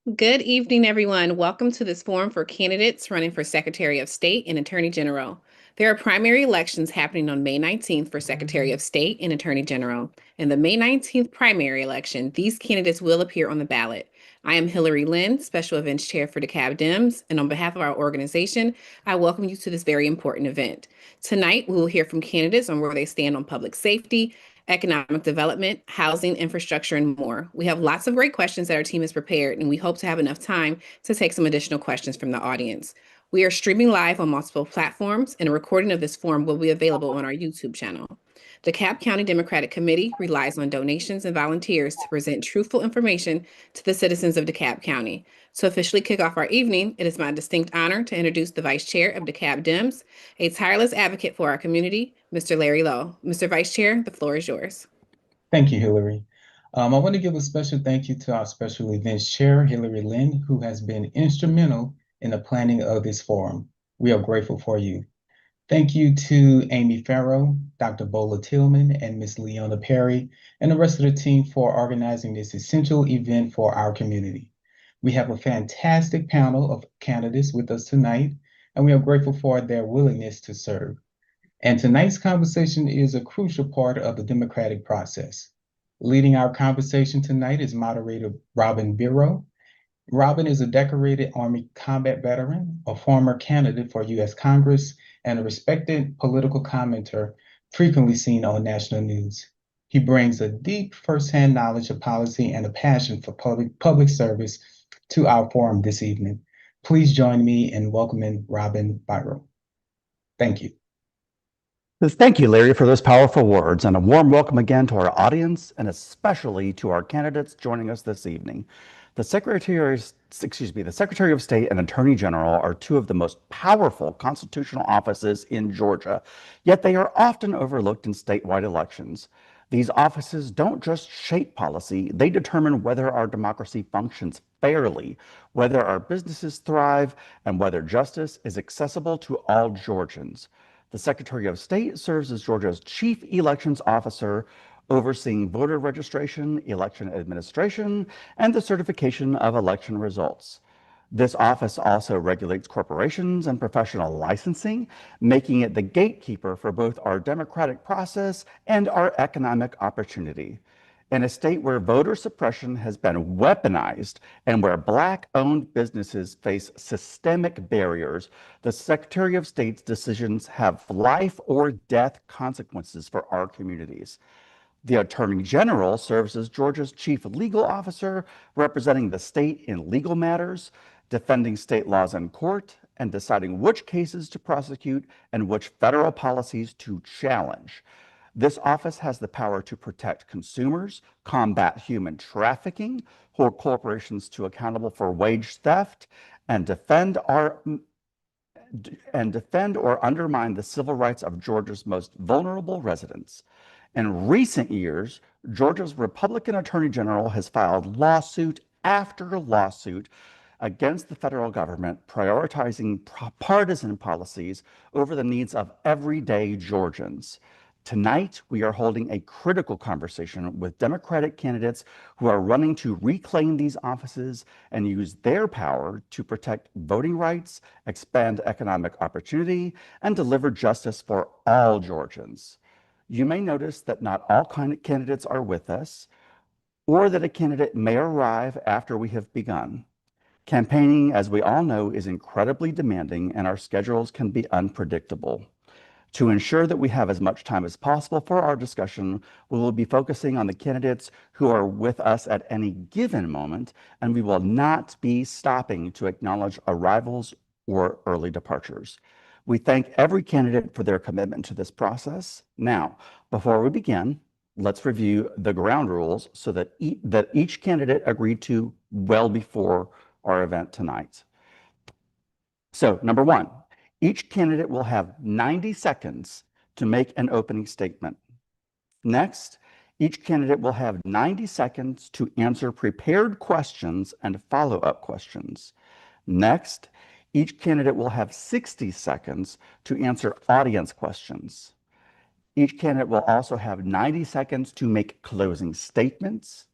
Good evening, everyone. Welcome to this forum for candidates running for Secretary of State and Attorney General. There are primary elections happening on May 19th for Secretary of State and Attorney General. In the May 19th primary election, these candidates will appear on the ballot. I am Hillary Lynn, Special Events Chair for DeKalb Dems, and on behalf of our organization, I welcome you to this very important event. Tonight, we will hear from candidates on where they stand on public safety, economic development, housing, infrastructure, and more. We have lots of great questions that our team has prepared, and we hope to have enough time to take some additional questions from the audience. We are streaming live on multiple platforms, and a recording of this forum will be available on our YouTube channel. The DeKalb County Democratic Committee relies on donations and volunteers to present truthful information to the citizens of DeKalb County. To officially kick off our evening, it is my distinct honor to introduce the Vice Chair of DeKalb Dems, a tireless advocate for our community, Mr. Larry Lowe. Mr. Vice Chair, the floor is yours. Thank you, Hillary. I want to give a special thank you to our special events chair, Hillary Lynn, who has been instrumental in the planning of this forum. We are grateful for you. Thank you to Amy Farrow, Dr. Bola Tillman, and Ms. Leona Perry, and the rest of the team for organizing this essential event for our community. We have a fantastic panel of candidates with us tonight, and we are grateful for their willingness to serve. And tonight's conversation is a crucial part of the democratic process. Leading our conversation tonight is moderator Robin Biro. Robin is a decorated Army combat veteran, a former candidate for U.S. Congress, and a respected political commenter frequently seen on national news. He brings a deep firsthand knowledge of policy and a passion for public service to our forum this evening. Please join me in welcoming Robin Biro. Thank you. Thank you, Larry, for those powerful words, and a warm welcome again to our audience, and especially to our candidates joining us this evening. The Secretary of State and Attorney General are two of the most powerful constitutional offices in Georgia, yet they are often overlooked in statewide elections. These offices don't just shape policy, they determine whether our democracy functions fairly, whether our businesses thrive, and whether justice is accessible to all Georgians. The Secretary of State serves as Georgia's chief elections officer, overseeing voter registration, election administration, and the certification of election results. This office also regulates corporations and professional licensing, making it the gatekeeper for both our democratic process and our economic opportunity. In a state where voter suppression has been weaponized and where Black-owned businesses face systemic barriers, the Secretary of State's decisions have life or death consequences for our communities. The Attorney General serves as Georgia's chief legal officer, representing the state in legal matters, defending state laws in court, and deciding which cases to prosecute and which federal policies to challenge. This office has the power to protect consumers, combat human trafficking, hold corporations to accountable for wage theft, and defend or undermine the civil rights of Georgia's most vulnerable residents. In recent years, Georgia's Republican Attorney General has filed lawsuit after lawsuit against the federal government, prioritizing partisan policies over the needs of everyday Georgians. Tonight, we are holding a critical conversation with Democratic candidates who are running to reclaim these offices and use their power to protect voting rights, expand economic opportunity, and deliver justice for all Georgians. You may notice that not all candidates are with us, or that a candidate may arrive after we have begun. Campaigning, as we all know, is incredibly demanding, and our schedules can be unpredictable. To ensure that we have as much time as possible for our discussion, we will be focusing on the candidates who are with us at any given moment, and we will not be stopping to acknowledge arrivals or early departures. We thank every candidate for their commitment to this process. Now, before we begin, let's review the ground rules so that each candidate agreed to well before our event tonight. So, number one, each candidate will have 90 seconds to make an opening statement. Next, each candidate will have 90 seconds to answer prepared questions and follow-up questions. Next, each candidate will have 60 seconds to answer audience questions. Each candidate will also have 90 seconds to make closing statements.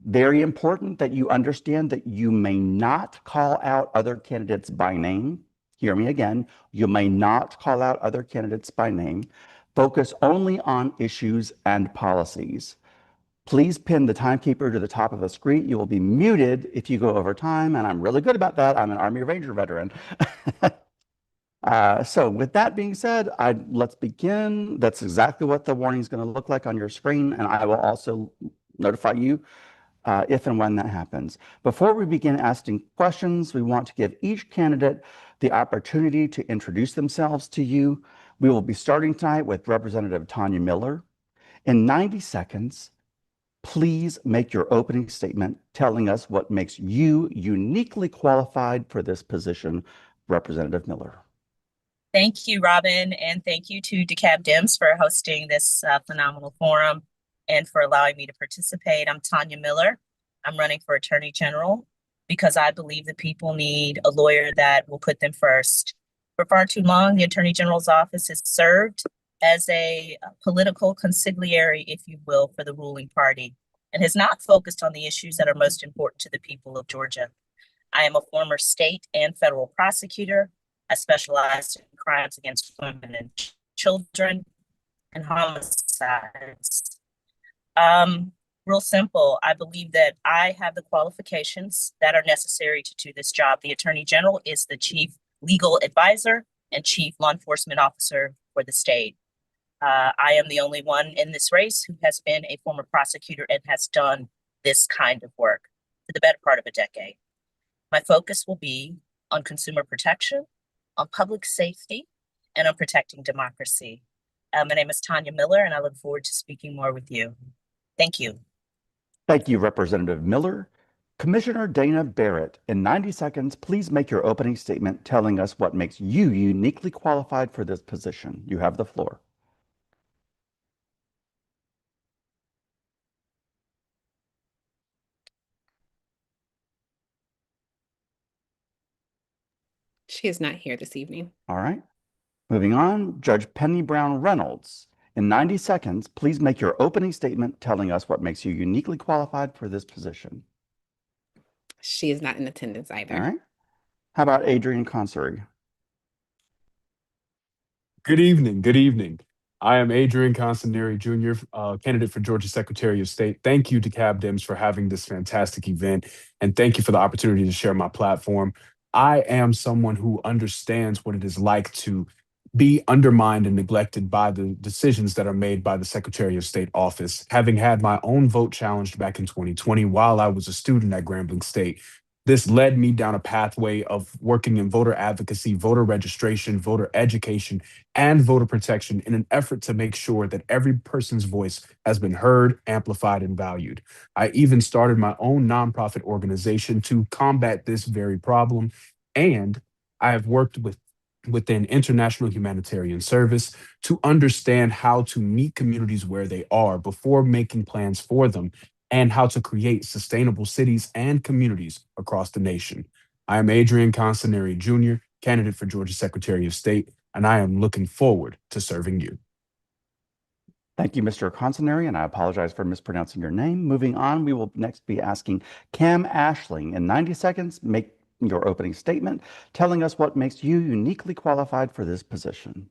Very important that you understand that you may not call out other candidates by name. Hear me again. You may not call out other candidates by name. Focus only on issues and policies. Please pin the timekeeper to the top of the screen. You will be muted if you go over time, and I'm really good about that. I'm an Army Ranger veteran. So with that being said, let's begin. That's exactly what the warning is going to look like on your screen, and I will also notify you if and when that happens. Before we begin asking questions, we want to give each candidate the opportunity to introduce themselves to you. We will be starting tonight with Representative Tanya Miller. In 90 seconds, please make your opening statement telling us what makes you uniquely qualified for this position, Representative Miller. Thank you, Robin, and thank you to DeKalb Dems for hosting this phenomenal forum and for allowing me to participate. I'm Tanya Miller. I'm running for Attorney General because I believe that people need a lawyer that will put them first. For far too long, the Attorney General's office has served as a political consigliere, if you will, for the ruling party, and has not focused on the issues that are most important to the people of Georgia. I am a former state and federal prosecutor. I specialize in crimes against women and children and homicides. Real simple, I believe that I have the qualifications that are necessary to do this job. The Attorney General is the chief legal advisor and chief law enforcement officer for the state. I am the only one in this race who has been a former prosecutor and has done this kind of work for the better part of a decade. My focus will be on consumer protection, on public safety, and on protecting democracy. My name is Tanya Miller, and I look forward to speaking more with you. Thank you. Thank you, Representative Miller. Commissioner Dana Barrett, in 90 seconds, please make your opening statement telling us what makes you uniquely qualified for this position. You have the floor. She is not here this evening. All right. Moving on, Judge Penny Brown Reynolds. In 90 seconds, please make your opening statement telling us what makes you uniquely qualified for this position. She is not in attendance either. All right. How about Adrian Consary? Good evening. Good evening. I am Adrian Constaneri Jr., candidate for Georgia Secretary of State. Thank you, DeKalb Dems, for having this fantastic event, and thank you for the opportunity to share my platform. I am someone who understands what it is like to be undermined and neglected by the decisions that are made by the Secretary of State office. Having had my own vote challenged back in 2020 while I was a student at Grambling State, this led me down a pathway of working in voter advocacy, voter registration, voter education, and voter protection in an effort to make sure that every person's voice has been heard, amplified, and valued. I even started my own nonprofit organization to combat this very problem, and I have worked within international humanitarian service to understand how to meet communities where they are before making plans for them, and how to create sustainable cities and communities across the nation. I am Adrian Constaneri Jr., candidate for Georgia Secretary of State, and I am looking forward to serving you. Thank you, Mr. Constaneri, and I apologize for mispronouncing your name. Moving on, we will next be asking Cam Ashling. In 90 seconds, make your opening statement telling us what makes you uniquely qualified for this position.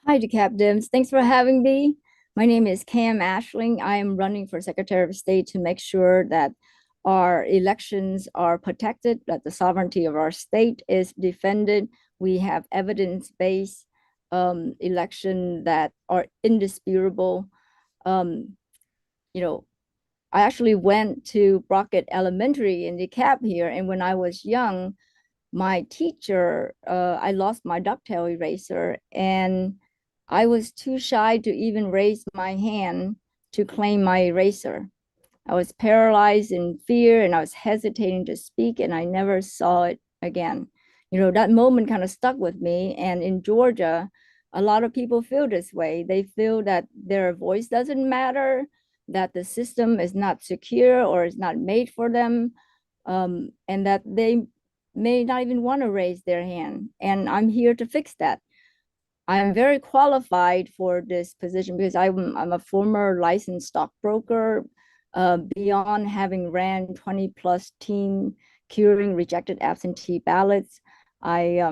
Hi, DeKalb Dems. Thanks for having me. My name is Cam Ashling. I am running for Secretary of State to make sure that our elections are protected, that the sovereignty of our state is defended. We have evidence-based election that are indisputable. I actually went to Brockett Elementary in DeKalb here, and when I was young, my teacher, I lost my ducktail eraser, and I was too shy to even raise my hand to claim my eraser. I was paralyzed in fear, and I was hesitating to speak, and I never saw it again. That moment kind of stuck with me. And in Georgia, a lot of people feel this way. They feel that their voice doesn't matter, that the system is not secure or is not made for them, and that they may not even want to raise their hand. And I'm here to fix that. I'm very qualified for this position because I'm a former licensed stockbroker. Beyond having ran 20+ team curing rejected absentee ballots, I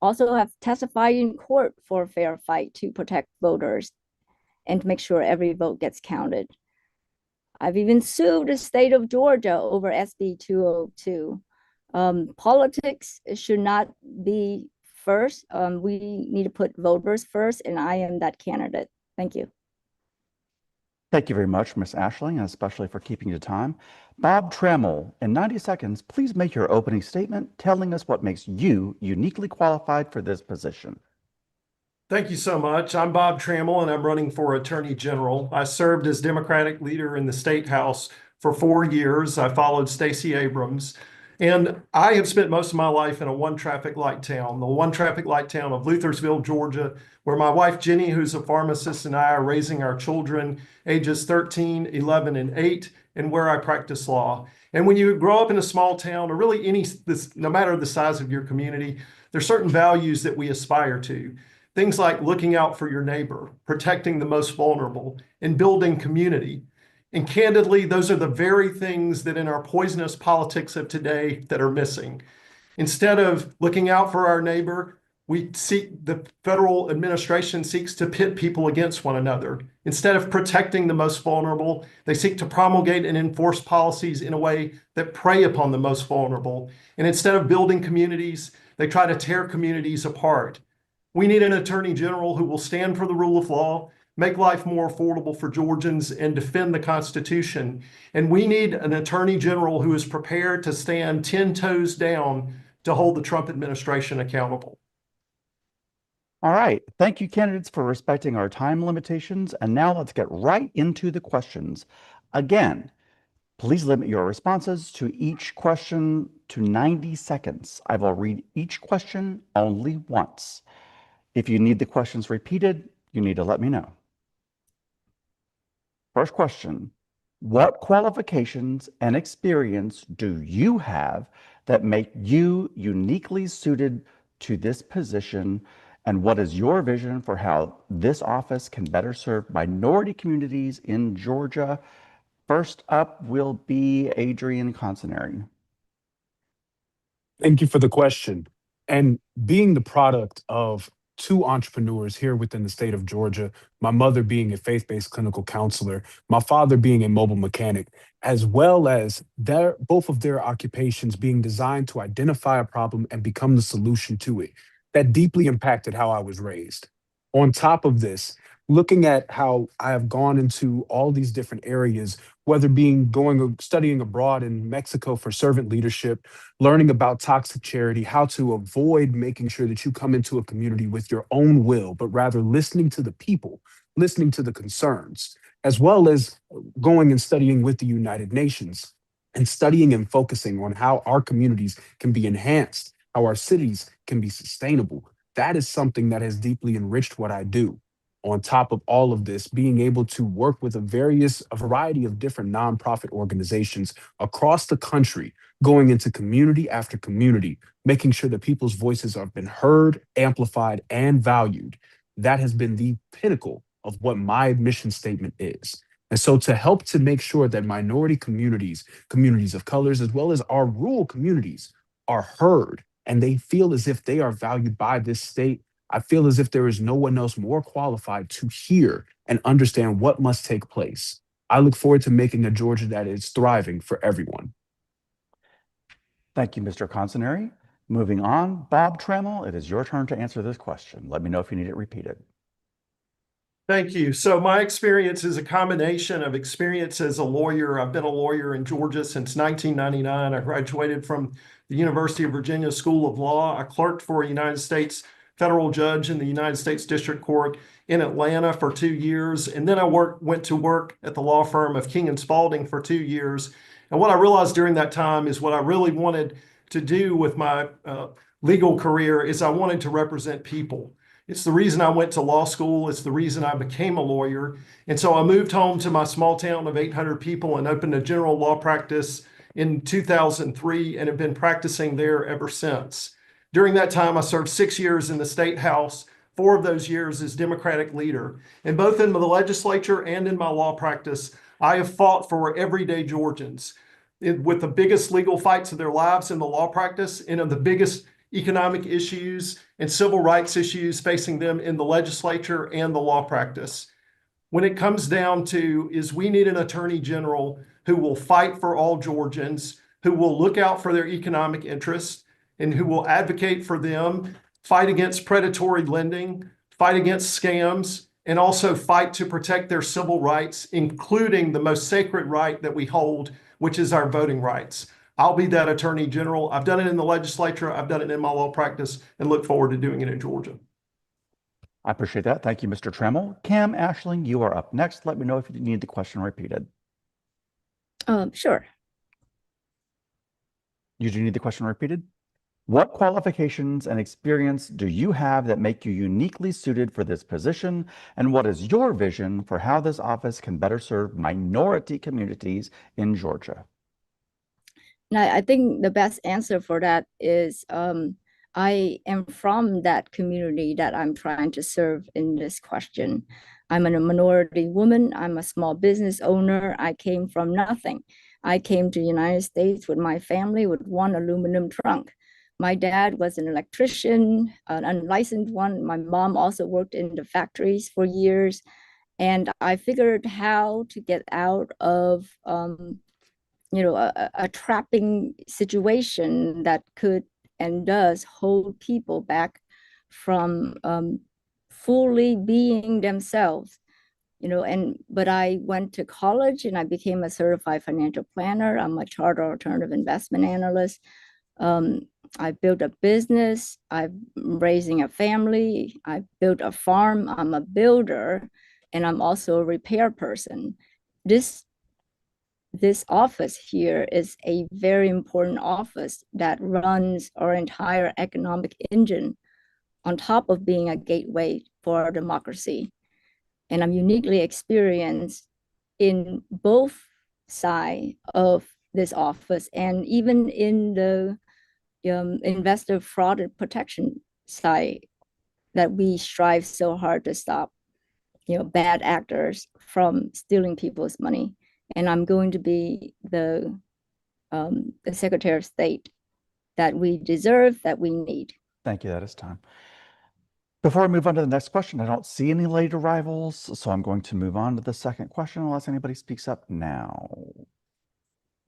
also have testified in court for a fair fight to protect voters and to make sure every vote gets counted. I've even sued the state of Georgia over SB 202. Politics should not be first. We need to put voters first, and I am that candidate. Thank you. Thank you very much, Ms. Ashling, and especially for keeping to time. Bob Trammell, in 90 seconds, please make your opening statement telling us what makes you uniquely qualified for this position. Thank you so much. I'm Bob Trammell, and I'm running for Attorney General. I served as Democratic leader in the State House for 4 years. I followed Stacey Abrams, and I have spent most of my life in a one traffic light town, the one traffic light town of Luthersville, Georgia, where my wife Jenny, who's a pharmacist, and I are raising our children ages 13, 11, and 8, and where I practice law. And when you grow up in a small town, or really no matter the size of your community, there's certain values that we aspire to. Things like looking out for your neighbor, protecting the most vulnerable, and building community. And candidly, those are the very things that in our poisonous politics of today that are missing. Instead of looking out for our neighbor, the federal administration seeks to pit people against one another. Instead of protecting the most vulnerable, they seek to promulgate and enforce policies in a way that prey upon the most vulnerable. And instead of building communities, they try to tear communities apart. We need an attorney general who will stand for the rule of law, make life more affordable for Georgians, and defend the Constitution. And we need an attorney general who is prepared to stand 10 toes down to hold the Trump administration accountable. All right. Thank you, candidates, for respecting our time limitations. And now let's get right into the questions. Again, please limit your responses to each question to 90 seconds. I will read each question only once. If you need the questions repeated, you need to let me know. First question, what qualifications and experience do you have that make you uniquely suited to this position? And what is your vision for how this office can better serve minority communities in Georgia? First up will be Adrian Consinari. Thank you for the question. And being the product of 2 entrepreneurs here within the state of Georgia, my mother being a faith-based clinical counselor, my father being a mobile mechanic, as well as both of their occupations being designed to identify a problem and become the solution to it. That deeply impacted how I was raised. On top of this, looking at how I have gone into all these different areas, whether studying abroad in Mexico for servant leadership, learning about toxic charity, how to avoid making sure that you come into a community with your own will, but rather listening to the people, listening to the concerns, as well as going and studying with the United Nations and studying and focusing on how our communities can be enhanced, how our cities can be sustainable. That is something that has deeply enriched what I do. On top of all of this, being able to work with a variety of different nonprofit organizations across the country, going into community after community, making sure that people's voices have been heard, amplified, and valued. That has been the pinnacle of what my mission statement is. And so to help to make sure that minority communities, communities of colors, as well as our rural communities are heard and they feel as if they are valued by this state, I feel as if there is no one else more qualified to hear and understand what must take place. I look forward to making a Georgia that is thriving for everyone. Thank you, Mr. Consinari. Moving on, Bob Trammell, it is your turn to answer this question. Let me know if you need it repeated. Thank you. So my experience is a combination of experience as a lawyer. I've been a lawyer in Georgia since 1999. I graduated from the University of Virginia School of Law. I clerked for a United States federal judge in the United States District Court in Atlanta for 2 years. And then I went to work at the law firm of King and Spalding for 2 years. And what I realized during that time is what I really wanted to do with my legal career is I wanted to represent people. It's the reason I went to law school. It's the reason I became a lawyer. And so I moved home to my small town of 800 people and opened a general law practice in 2003 and have been practicing there ever since. During that time, I served 6 years in the State House, 4 of those years as Democratic leader. And both in the legislature and in my law practice, I have fought for everyday Georgians with the biggest legal fights of their lives in the law practice and of the biggest economic issues and civil rights issues facing them in the legislature and the law practice. When it comes down to is we need an attorney general who will fight for all Georgians, who will look out for their economic interests, and who will advocate for them, fight against predatory lending, fight against scams, and also fight to protect their civil rights, including the most sacred right that we hold, which is our voting rights. I'll be that attorney general. I've done it in the legislature. I've done it in my law practice and look forward to doing it in Georgia. I appreciate that. Thank you, Mr. Trammell. Cam Ashling, you are up next. Let me know if you need the question repeated. Sure. You do need the question repeated? What qualifications and experience do you have that make you uniquely suited for this position? And what is your vision for how this office can better serve minority communities in Georgia? Now, I think the best answer for that is I am from that community that I'm trying to serve in this question. I'm a minority woman. I'm a small business owner. I came from nothing. I came to the United States with my family with one aluminum trunk. My dad was an electrician, an unlicensed one. My mom also worked in the factories for years. And I figured how to get out of a trapping situation that could and does hold people back from fully being themselves. But I went to college and I became a certified financial planner. I'm a chartered alternative investment analyst. I built a business. I'm raising a family. I built a farm. I'm a builder, and I'm also a repair person. This office here is a very important office that runs our entire economic engine on top of being a gateway for our democracy. And I'm uniquely experienced in both sides of this office and even in the investor fraud and protection side that we strive so hard to stop, bad actors from stealing people's money. And I'm going to be the Secretary of State that we deserve, that we need. Thank you. That is time. Before I move on to the next question, I don't see any late arrivals, so I'm going to move on to the second question unless anybody speaks up now.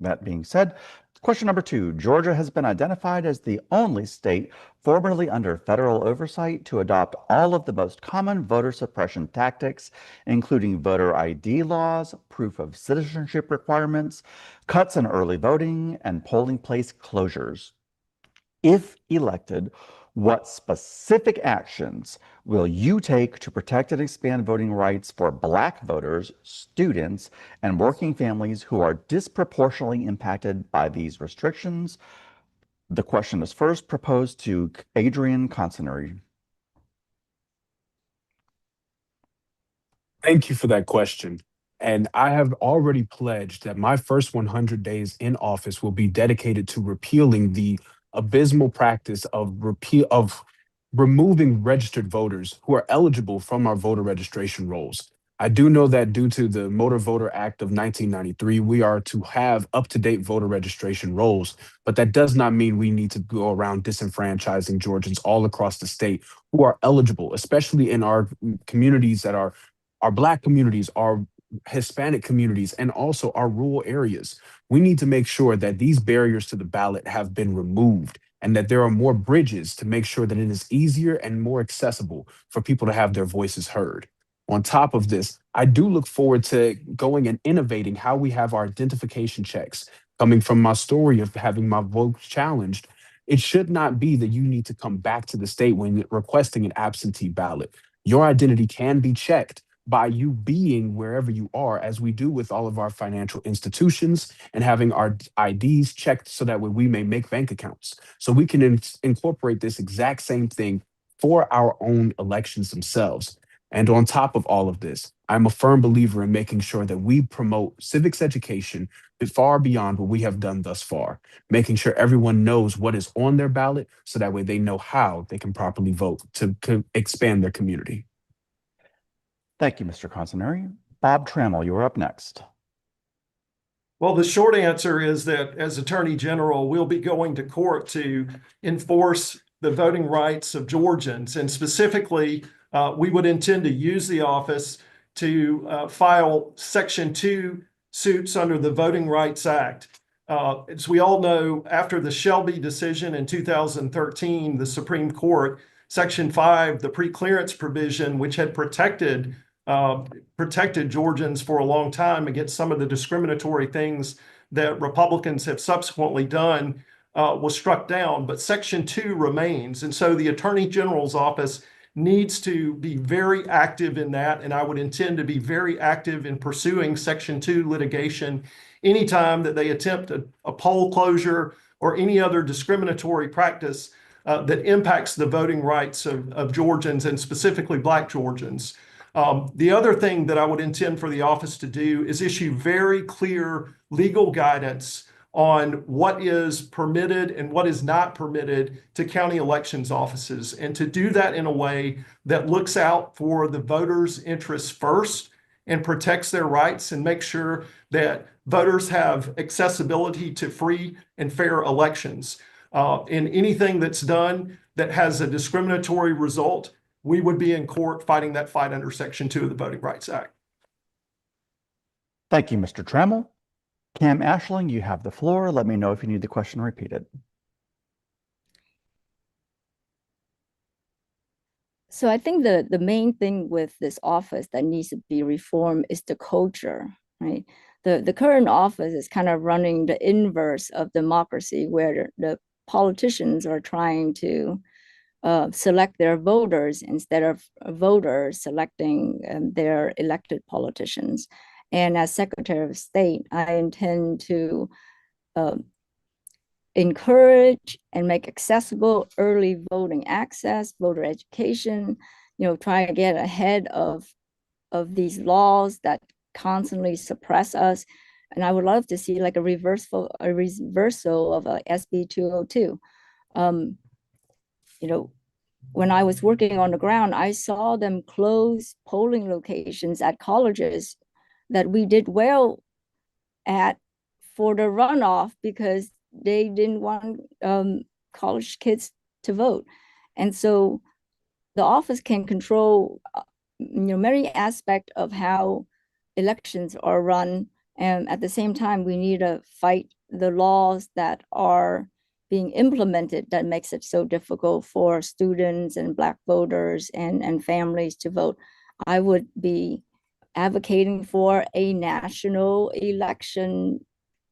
That being said, question number 2, Georgia has been identified as the only state formerly under federal oversight to adopt all of the most common voter suppression tactics, including voter ID laws, proof of citizenship requirements, cuts in early voting, and polling place closures. If elected, what specific actions will you take to protect and expand voting rights for Black voters, students, and working families who are disproportionately impacted by these restrictions? The question is first proposed to Adrian Consinori. Thank you for that question. And I have already pledged that my first 100 days in office will be dedicated to repealing the abysmal practice of removing registered voters who are eligible from our voter registration rolls. I do know that due to the Motor Voter Act of 1993, we are to have up-to-date voter registration rolls, but that does not mean we need to go around disenfranchising Georgians all across the state who are eligible, especially in our communities that are our Black communities, our Hispanic communities, and also our rural areas. We need to make sure that these barriers to the ballot have been removed and that there are more bridges to make sure that it is easier and more accessible for people to have their voices heard. On top of this, I do look forward to going and innovating how we have our identification checks. Coming from my story of having my vote challenged, it should not be that you need to come back to the state when requesting an absentee ballot. Your identity can be checked by you being wherever you are, as we do with all of our financial institutions, and having our IDs checked so that way we may make bank accounts. So we can incorporate this exact same thing for our own elections themselves. And on top of all of this, I'm a firm believer in making sure that we promote civics education far beyond what we have done thus far, making sure everyone knows what is on their ballot so that way they know how they can properly vote to expand their community. Thank you, Mr. Consinori. Bob Trammell, you are up next. Well, the short answer is that as Attorney General, we'll be going to court to enforce the voting rights of Georgians. And specifically, we would intend to use the office to file Section 2 suits under the Voting Rights Act. As we all know, after the Shelby decision in 2013, the Supreme Court, Section 5, the preclearance provision, which had protected Georgians for a long time against some of the discriminatory things that Republicans have subsequently done, was struck down, but Section 2 remains. And so the Attorney General's office needs to be very active in that, and I would intend to be very active in pursuing Section 2 litigation anytime that they attempt a poll closure or any other discriminatory practice that impacts the voting rights of Georgians, and specifically Black Georgians. The other thing that I would intend for the office to do is issue very clear legal guidance on what is permitted and what is not permitted to county elections offices, and to do that in a way that looks out for the voters' interests first and protects their rights and makes sure that voters have accessibility to free and fair elections. In anything that's done that has a discriminatory result, we would be in court fighting that fight under Section 2 of the Voting Rights Act. Thank you, Mr. Trammell. Cam Ashling, you have the floor. Let me know if you need the question repeated. So I think the main thing with this office that needs to be reformed is the culture, right? The current office is kind of running the inverse of democracy, where the politicians are trying to select their voters instead of voters selecting their elected politicians. And as Secretary of State, I intend to encourage and make accessible early voting access, voter education, try to get ahead of these laws that constantly suppress us. And I would love to see like a reversal of SB 202. When I was working on the ground, I saw them close polling locations at colleges that we did well at for the runoff because they didn't want college kids to vote. And so the office can control many aspects of how elections are run. And at the same time, we need to fight the laws that are being implemented that makes it so difficult for students and Black voters and families to vote. I would be advocating for a national election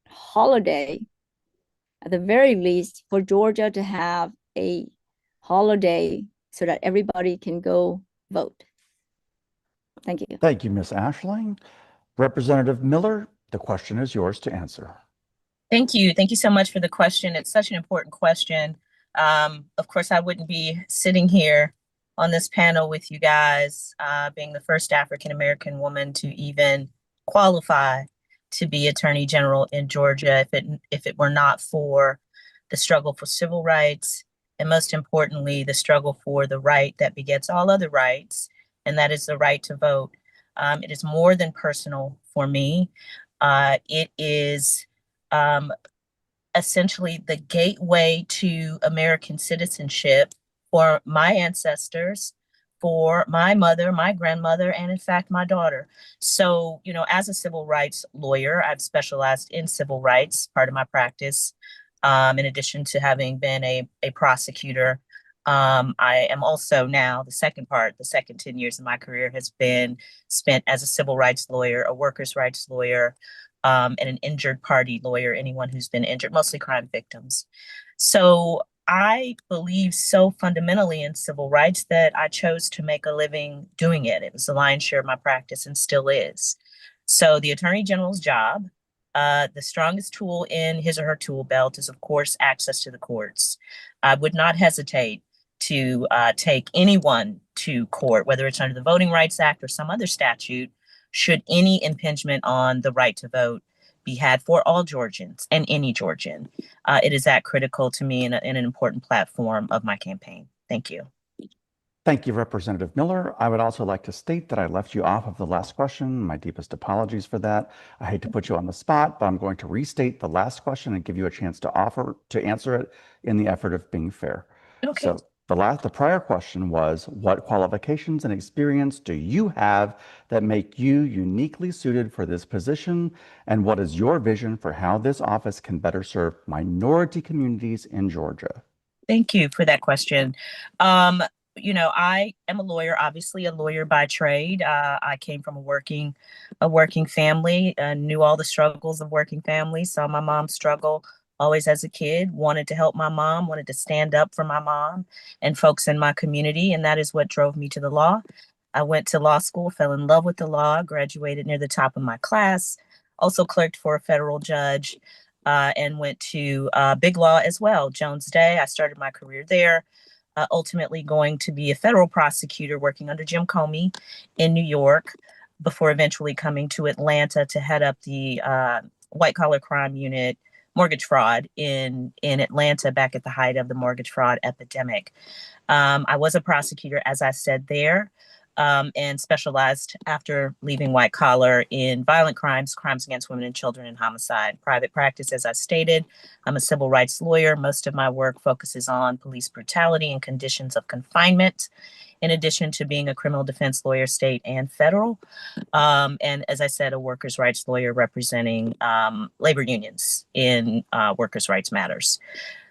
holiday, at the very least, for Georgia to have a holiday so that everybody can go vote. Thank you. Thank you, Ms. Ashling. Representative Miller, the question is yours to answer. Thank you. Thank you so much for the question. It's such an important question. Of course, I wouldn't be sitting here on this panel with you guys, being the first African-American woman to even qualify to be Attorney General in Georgia if it were not for the struggle for civil rights, and most importantly, the struggle for the right that begets all other rights, and that is the right to vote. It is more than personal for me. It is essentially the gateway to American citizenship for my ancestors, for my mother, my grandmother, and in fact, my daughter. So, as a civil rights lawyer, I've specialized in civil rights, part of my practice. In addition to having been a prosecutor, I am also now the second 10 years of my career has been spent as a civil rights lawyer, a workers' rights lawyer, and an injured party lawyer, anyone who's been injured, mostly crime victims. So I believe so fundamentally in civil rights that I chose to make a living doing it. It was the lion's share of my practice and still is. So the Attorney General's job, the strongest tool in his or her tool belt is, of course, access to the courts. I would not hesitate to take anyone to court, whether it's under the Voting Rights Act or some other statute, should any impingement on the right to vote be had for all Georgians and any Georgian. It is that critical to me and an important platform of my campaign. Thank you. Thank you, Representative Miller. I would also like to state that I left you off of the last question. My deepest apologies for that. I hate to put you on the spot, but I'm going to restate the last question and give you a chance to answer it in the effort of being fair. Okay. So the prior question was, what qualifications and experience do you have that make you uniquely suited for this position? And what is your vision for how this office can better serve minority communities in Georgia? Thank you for that question. You know, I am a lawyer, obviously a lawyer by trade. I came from a working family, knew all the struggles of working families, saw my mom struggle always as a kid, wanted to help my mom, wanted to stand up for my mom and folks in my community. And that is what drove me to the law. I went to law school, fell in love with the law, graduated near the top of my class, also clerked for a federal judge, and went to big law as well, Jones Day. I started my career there. Ultimately going to be a federal prosecutor working under Jim Comey in New York before eventually coming to Atlanta to head up the white collar crime unit mortgage fraud in Atlanta back at the height of the mortgage fraud epidemic. I was a prosecutor, as I said there, and specialized after leaving white collar in violent crimes, crimes against women and children, and homicide. Private practice, as I stated, I'm a civil rights lawyer. Most of my work focuses on police brutality and conditions of confinement, in addition to being a criminal defense lawyer, state and federal. And as I said, a workers' rights lawyer representing labor unions in workers' rights matters.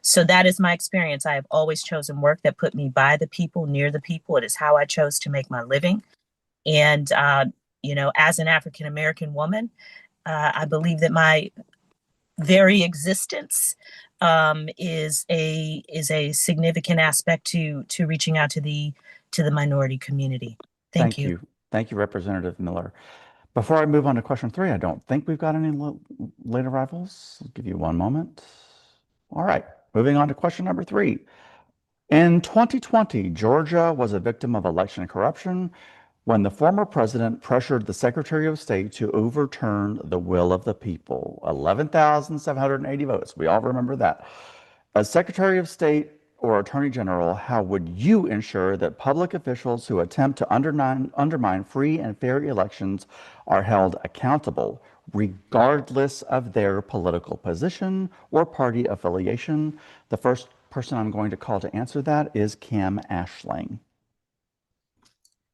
So that is my experience. I have always chosen work that put me by the people, near the people. It is how I chose to make my living. And, you know, as an African-American woman, I believe that my very existence is a significant aspect to reaching out to the minority community. Thank you. Thank you, Representative Miller. Before I move on to question 3, I don't think we've got any late arrivals. I'll give you one moment. All right, moving on to question number 3. In 2020, Georgia was a victim of election corruption when the former president pressured the Secretary of State to overturn the will of the people. 11,780 votes. We all remember that. As Secretary of State or Attorney General, how would you ensure that public officials who attempt to undermine free and fair elections are held accountable, regardless of their political position or party affiliation? The first person I'm going to call to answer that is Kim Ashling.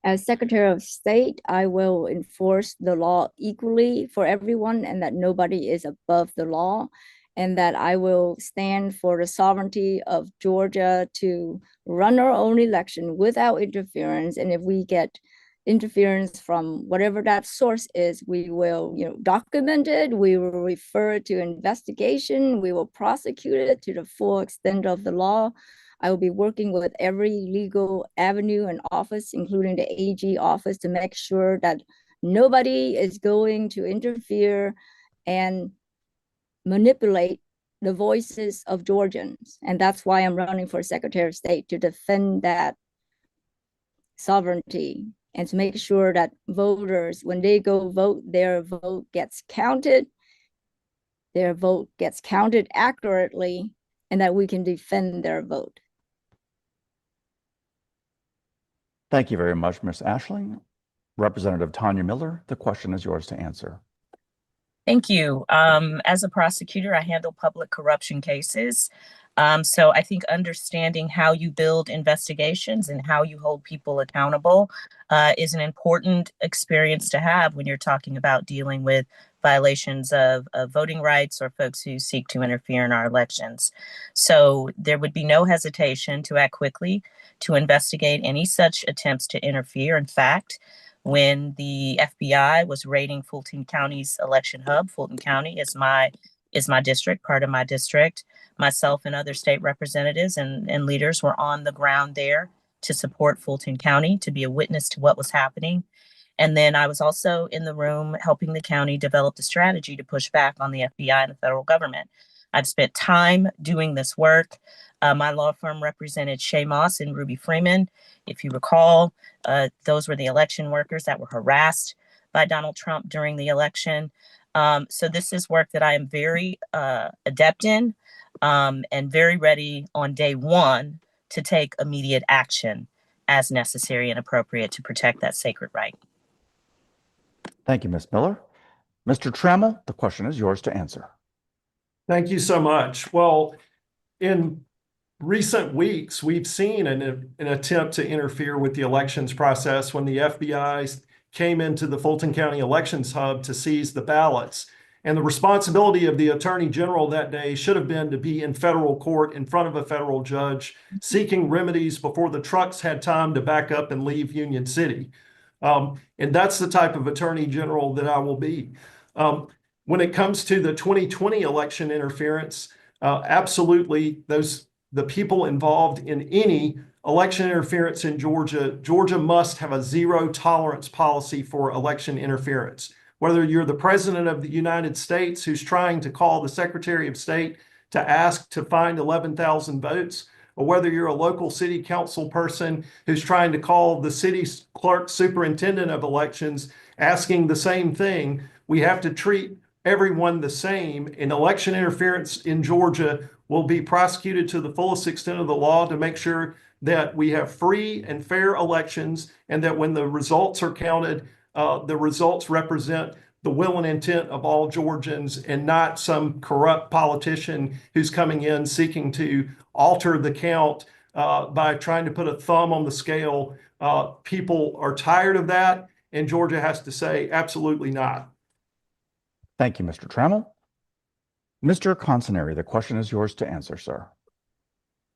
As Secretary of State, I will enforce the law equally for everyone and that nobody is above the law, and that I will stand for the sovereignty of Georgia to run our own election without interference. And if we get interference from whatever that source is, we will, document it, we will refer it to investigation, we will prosecute it to the full extent of the law. I will be working with every legal avenue and office, including the AG office, to make sure that nobody is going to interfere and manipulate the voices of Georgians. And that's why I'm running for Secretary of State, to defend that sovereignty and to make sure that voters, when they go vote, their vote gets counted accurately, and that we can defend their vote. Thank you very much, Ms. Ashling. Representative Tanya Miller, the question is yours to answer. Thank you. As a prosecutor, I handle public corruption cases. So I think understanding how you build investigations and how you hold people accountable is an important experience to have when you're talking about dealing with violations of voting rights or folks who seek to interfere in our elections. So there would be no hesitation to act quickly to investigate any such attempts to interfere. In fact, when the FBI was raiding Fulton County's election hub, Fulton County is my district, part of my district, myself and other state representatives and leaders were on the ground there to support Fulton County, to be a witness to what was happening. And then I was also in the room helping the county develop the strategy to push back on the FBI and the federal government. I've spent time doing this work. My law firm represented Shay Moss and Ruby Freeman. If you recall, those were the election workers that were harassed by Donald Trump during the election. So this is work that I am very adept in and very ready on day one to take immediate action. as necessary and appropriate to protect that sacred right. Thank you, Ms. Miller. Mr. Trammell, the question is yours to answer. Thank you so much. Well, in recent weeks, we've seen an attempt to interfere with the elections process when the FBI came into the Fulton County Elections Hub to seize the ballots. And the responsibility of the Attorney General that day should have been to be in federal court in front of a federal judge, seeking remedies before the trucks had time to back up and leave Union City. And that's the type of Attorney General that I will be. When it comes to the 2020 election interference, absolutely, the people involved in any election interference in Georgia must have a zero tolerance policy for election interference. Whether you're the President of the United States who's trying to call the Secretary of State to ask to find 11,000 votes, or whether you're a local city council person who's trying to call the city clerk superintendent of elections asking the same thing, we have to treat everyone the same. And election interference in Georgia will be prosecuted to the fullest extent of the law to make sure that we have free and fair elections, and that when the results are counted, the results represent the will and intent of all Georgians and not some corrupt politician who's coming in seeking to alter the count by trying to put a thumb on the scale. People are tired of that, and Georgia has to say absolutely not. Thank you, Mr. Trammell. Mr. Consinari, the question is yours to answer, sir.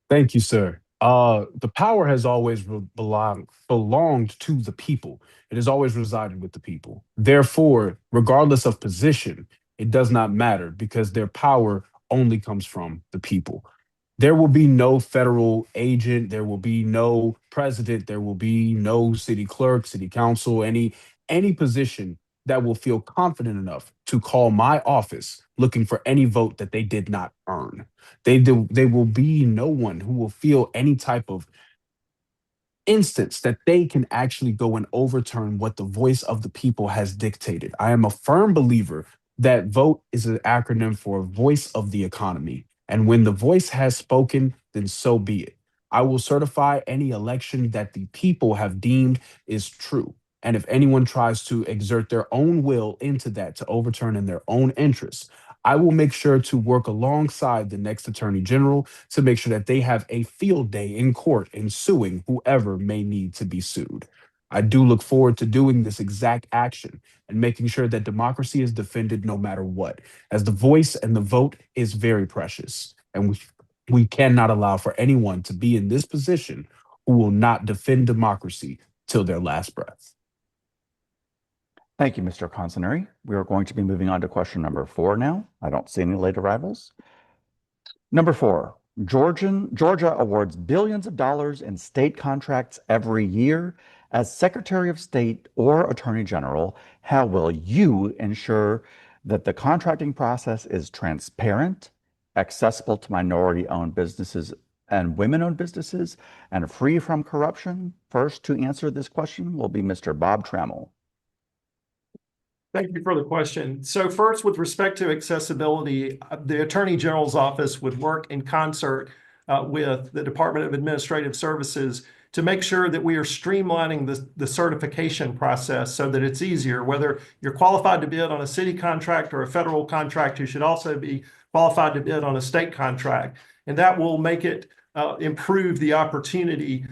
Thank you, sir. The power has always belonged to the people. It has always resided with the people. Therefore, regardless of position, it does not matter because their power only comes from the people. There will be no federal agent. There will be no president. There will be no city clerk, city council, any position that will feel confident enough to call my office looking for any vote that they did not earn. There will be no one who will feel any type of instance that they can actually go and overturn what the voice of the people has dictated. I am a firm believer that vote is an acronym for voice of the economy. And when the voice has spoken, then so be it. I will certify any election that the people have deemed is true. And if anyone tries to exert their own will into that to overturn in their own interests, I will make sure to work alongside the next Attorney General to make sure that they have a field day in court in suing whoever may need to be sued. I do look forward to doing this exact action and making sure that democracy is defended no matter what, as the voice and the vote is very precious. And we cannot allow for anyone to be in this position who will not defend democracy till their last breath. Thank you, Mr. Consinari. We are going to be moving on to question number 4 now. I don't see any late arrivals. Number 4, Georgia awards billions of dollars in state contracts every year. As Secretary of State or Attorney General, how will you ensure that the contracting process is transparent, accessible to minority-owned businesses and women-owned businesses, and free from corruption? First to answer this question will be Mr. Bob Trammell. Thank you for the question. So first, with respect to accessibility, the Attorney General's office would work in concert with the Department of Administrative Services to make sure that we are streamlining the certification process so that it's easier. Whether you're qualified to bid on a city contract or a federal contract, you should also be qualified to bid on a state contract. And that will make it improve the opportunity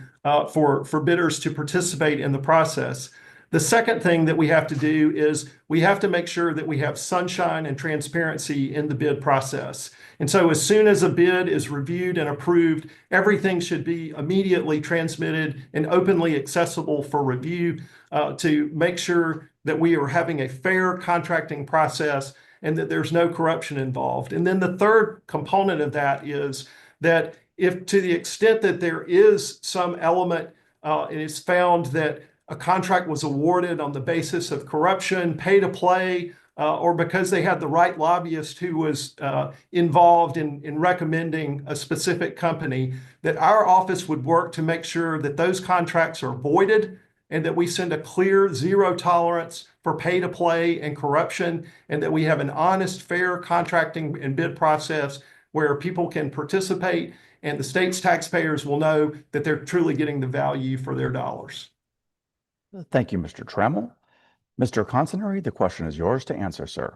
for bidders to participate in the process. The second thing that we have to do is we have to make sure that we have sunshine and transparency in the bid process. And so as soon as a bid is reviewed and approved, everything should be immediately transmitted and openly accessible for review to make sure that we are having a fair contracting process and that there's no corruption involved. And then the third component of that is that if to the extent that there is some element and it's found that a contract was awarded on the basis of corruption, pay to play, or because they had the right lobbyist who was involved in recommending a specific company, that our office would work to make sure that those contracts are voided and that we send a clear zero tolerance for pay to play and corruption, and that we have an honest, fair contracting and bid process where people can participate and the state's taxpayers will know that they're truly getting the value for their dollars. Thank you, Mr. Trammell. Mr. Consinori, the question is yours to answer, sir.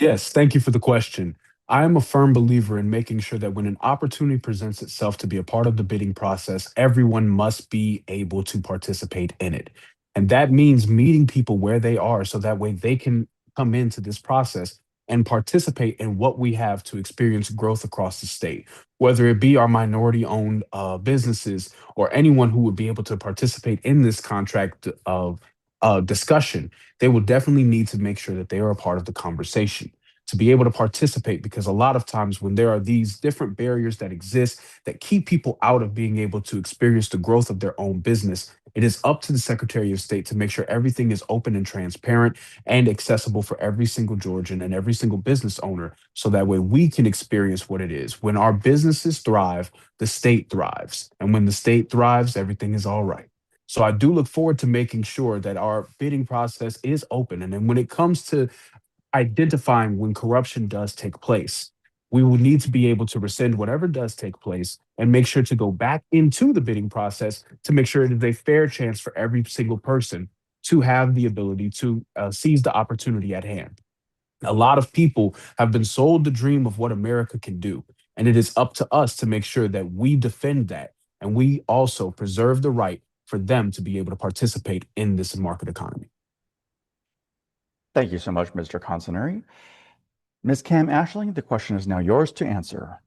Yes, thank you for the question. I am a firm believer in making sure that when an opportunity presents itself to be a part of the bidding process, everyone must be able to participate in it. And that means meeting people where they are so that way they can come into this process and participate in what we have to experience growth across the state, whether it be our minority-owned businesses or anyone who would be able to participate in this contract of discussion. They will definitely need to make sure that they are a part of the conversation to be able to participate, because a lot of times when there are these different barriers that exist that keep people out of being able to experience the growth of their own business, it is up to the Secretary of State to make sure everything is open and transparent and accessible for every single Georgian and every single business owner, so that way we can experience what it is. When our businesses thrive, the state thrives. And when the state thrives, everything is all right. So I do look forward to making sure that our bidding process is open. And then when it comes to identifying when corruption does take place, we will need to be able to rescind whatever does take place and make sure to go back into the bidding process to make sure it is a fair chance for every single person to have the ability to seize the opportunity at hand. A lot of people have been sold the dream of what America can do, and it is up to us to make sure that we defend that and we also preserve the right for them to be able to participate in this market economy. Thank you so much, Mr. Consinori. Ms. Cam Ashling, the question is now yours to answer.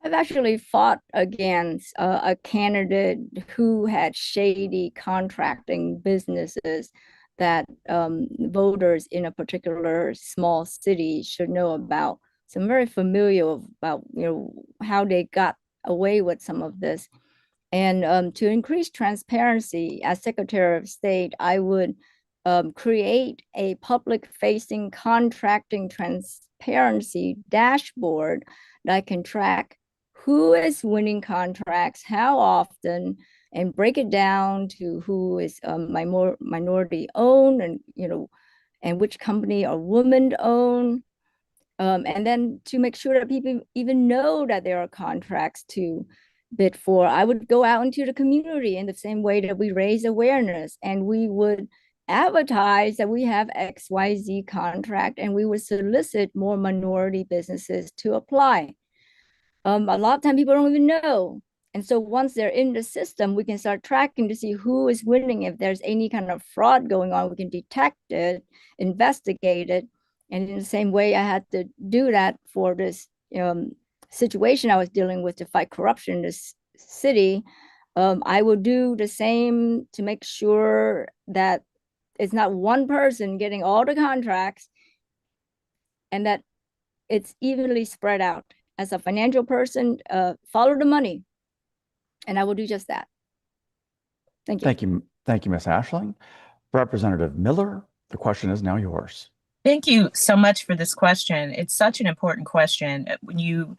I've actually fought against a candidate who had shady contracting businesses that voters in a particular small city should know about. So I'm very familiar about how they got away with some of this. And to increase transparency, as Secretary of State, I would create a public-facing contracting transparency dashboard that can track who is winning contracts, how often, and break it down to who is minority owned, and which company are women owned, and then to make sure that people even know that there are contracts to bid for. I would go out into the community in the same way that we raise awareness, and we would advertise that we have XYZ contract, and we would solicit more minority businesses to apply. A lot of times people don't even know. And so once they're in the system, we can start tracking to see who is winning. If there's any kind of fraud going on, we can detect it, investigate it. And in the same way, I had to do that for this situation I was dealing with to fight corruption in this city. I will do the same to make sure that it's not one person getting all the contracts and that it's evenly spread out. As a financial person, follow the money. And I will do just that. Thank you. Thank you. Thank you, Ms. Ashling. Representative Miller, the question is now yours. Thank you so much for this question. It's such an important question. When you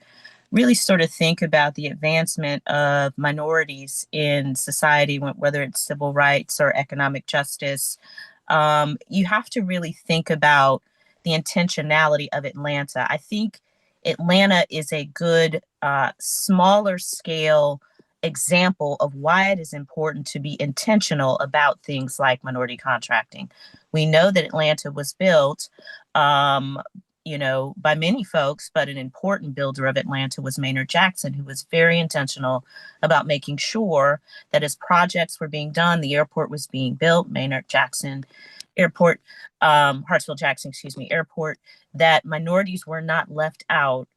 really sort of think about the advancement of minorities in society, whether it's civil rights or economic justice, you have to really think about the intentionality of Atlanta. I think Atlanta is a good smaller scale example of why it is important to be intentional about things like minority contracting. We know that Atlanta was built, by many folks, but an important builder of Atlanta was Maynard Jackson, who was very intentional about making sure that as projects were being done, the airport was being built, Maynard Jackson Airport, Hartsfield-Jackson, Airport, that minorities were not left out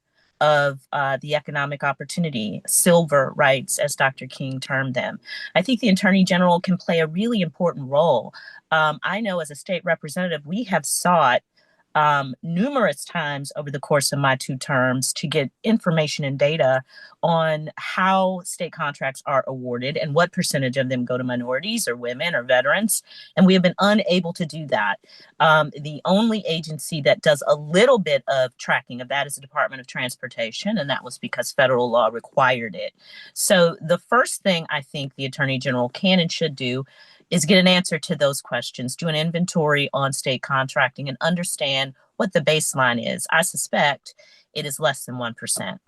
of the economic opportunity, silver rights, as Dr. King termed them. I think the Attorney General can play a really important role. I know as a state representative, we have sought numerous times over the course of my 2 terms to get information and data on how state contracts are awarded and what percentage of them go to minorities or women or veterans. And we have been unable to do that. The only agency that does a little bit of tracking of that is the Department of Transportation, and that was because federal law required it. So the first thing I think the Attorney General can and should do is get an answer to those questions, do an inventory on state contracting and understand what the baseline is. I suspect it is less than 1%.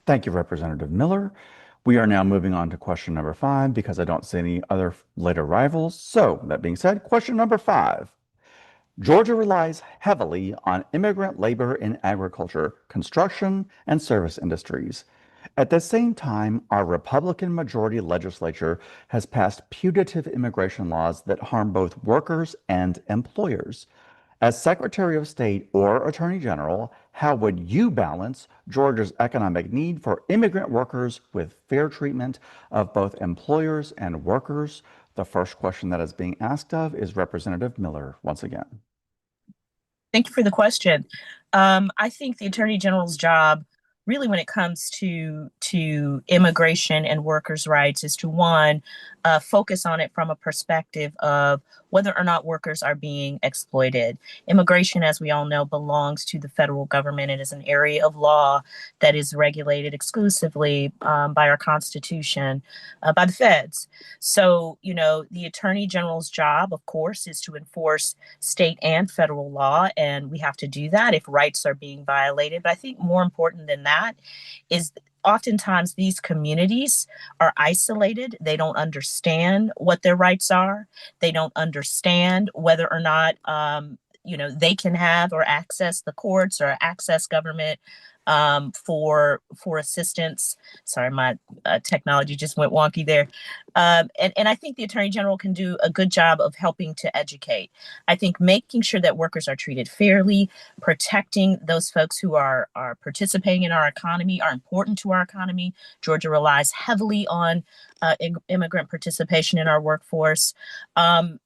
Thank you, Representative Miller. We are now moving on to question number 5 because I don't see any other late arrivals. So that being said, question number 5. Georgia relies heavily on immigrant labor in agriculture, construction, and service industries. At the same time, our Republican majority legislature has passed punitive immigration laws that harm both workers and employers. As Secretary of State or Attorney General, how would you balance Georgia's economic need for immigrant workers with fair treatment of both employers and workers? The first question that is being asked of is Representative Miller once again. Thank you for the question. I think the Attorney General's job, really, when it comes to immigration and workers' rights, is to, one, focus on it from a perspective of whether or not workers are being exploited. Immigration, as we all know, belongs to the federal government. It is an area of law that is regulated exclusively by our Constitution, by the feds. So, the Attorney General's job, of course, is to enforce state and federal law, and we have to do that if rights are being violated. But I think more important than that is oftentimes these communities are isolated. They don't understand what their rights are. They don't understand whether or not, they can have or access the courts or access government for assistance. Sorry, my technology just went wonky there. And I think the Attorney General can do a good job of helping to educate. I think making sure that workers are treated fairly, protecting those folks who are participating in our economy are important to our economy. Georgia relies heavily on immigrant participation in our workforce.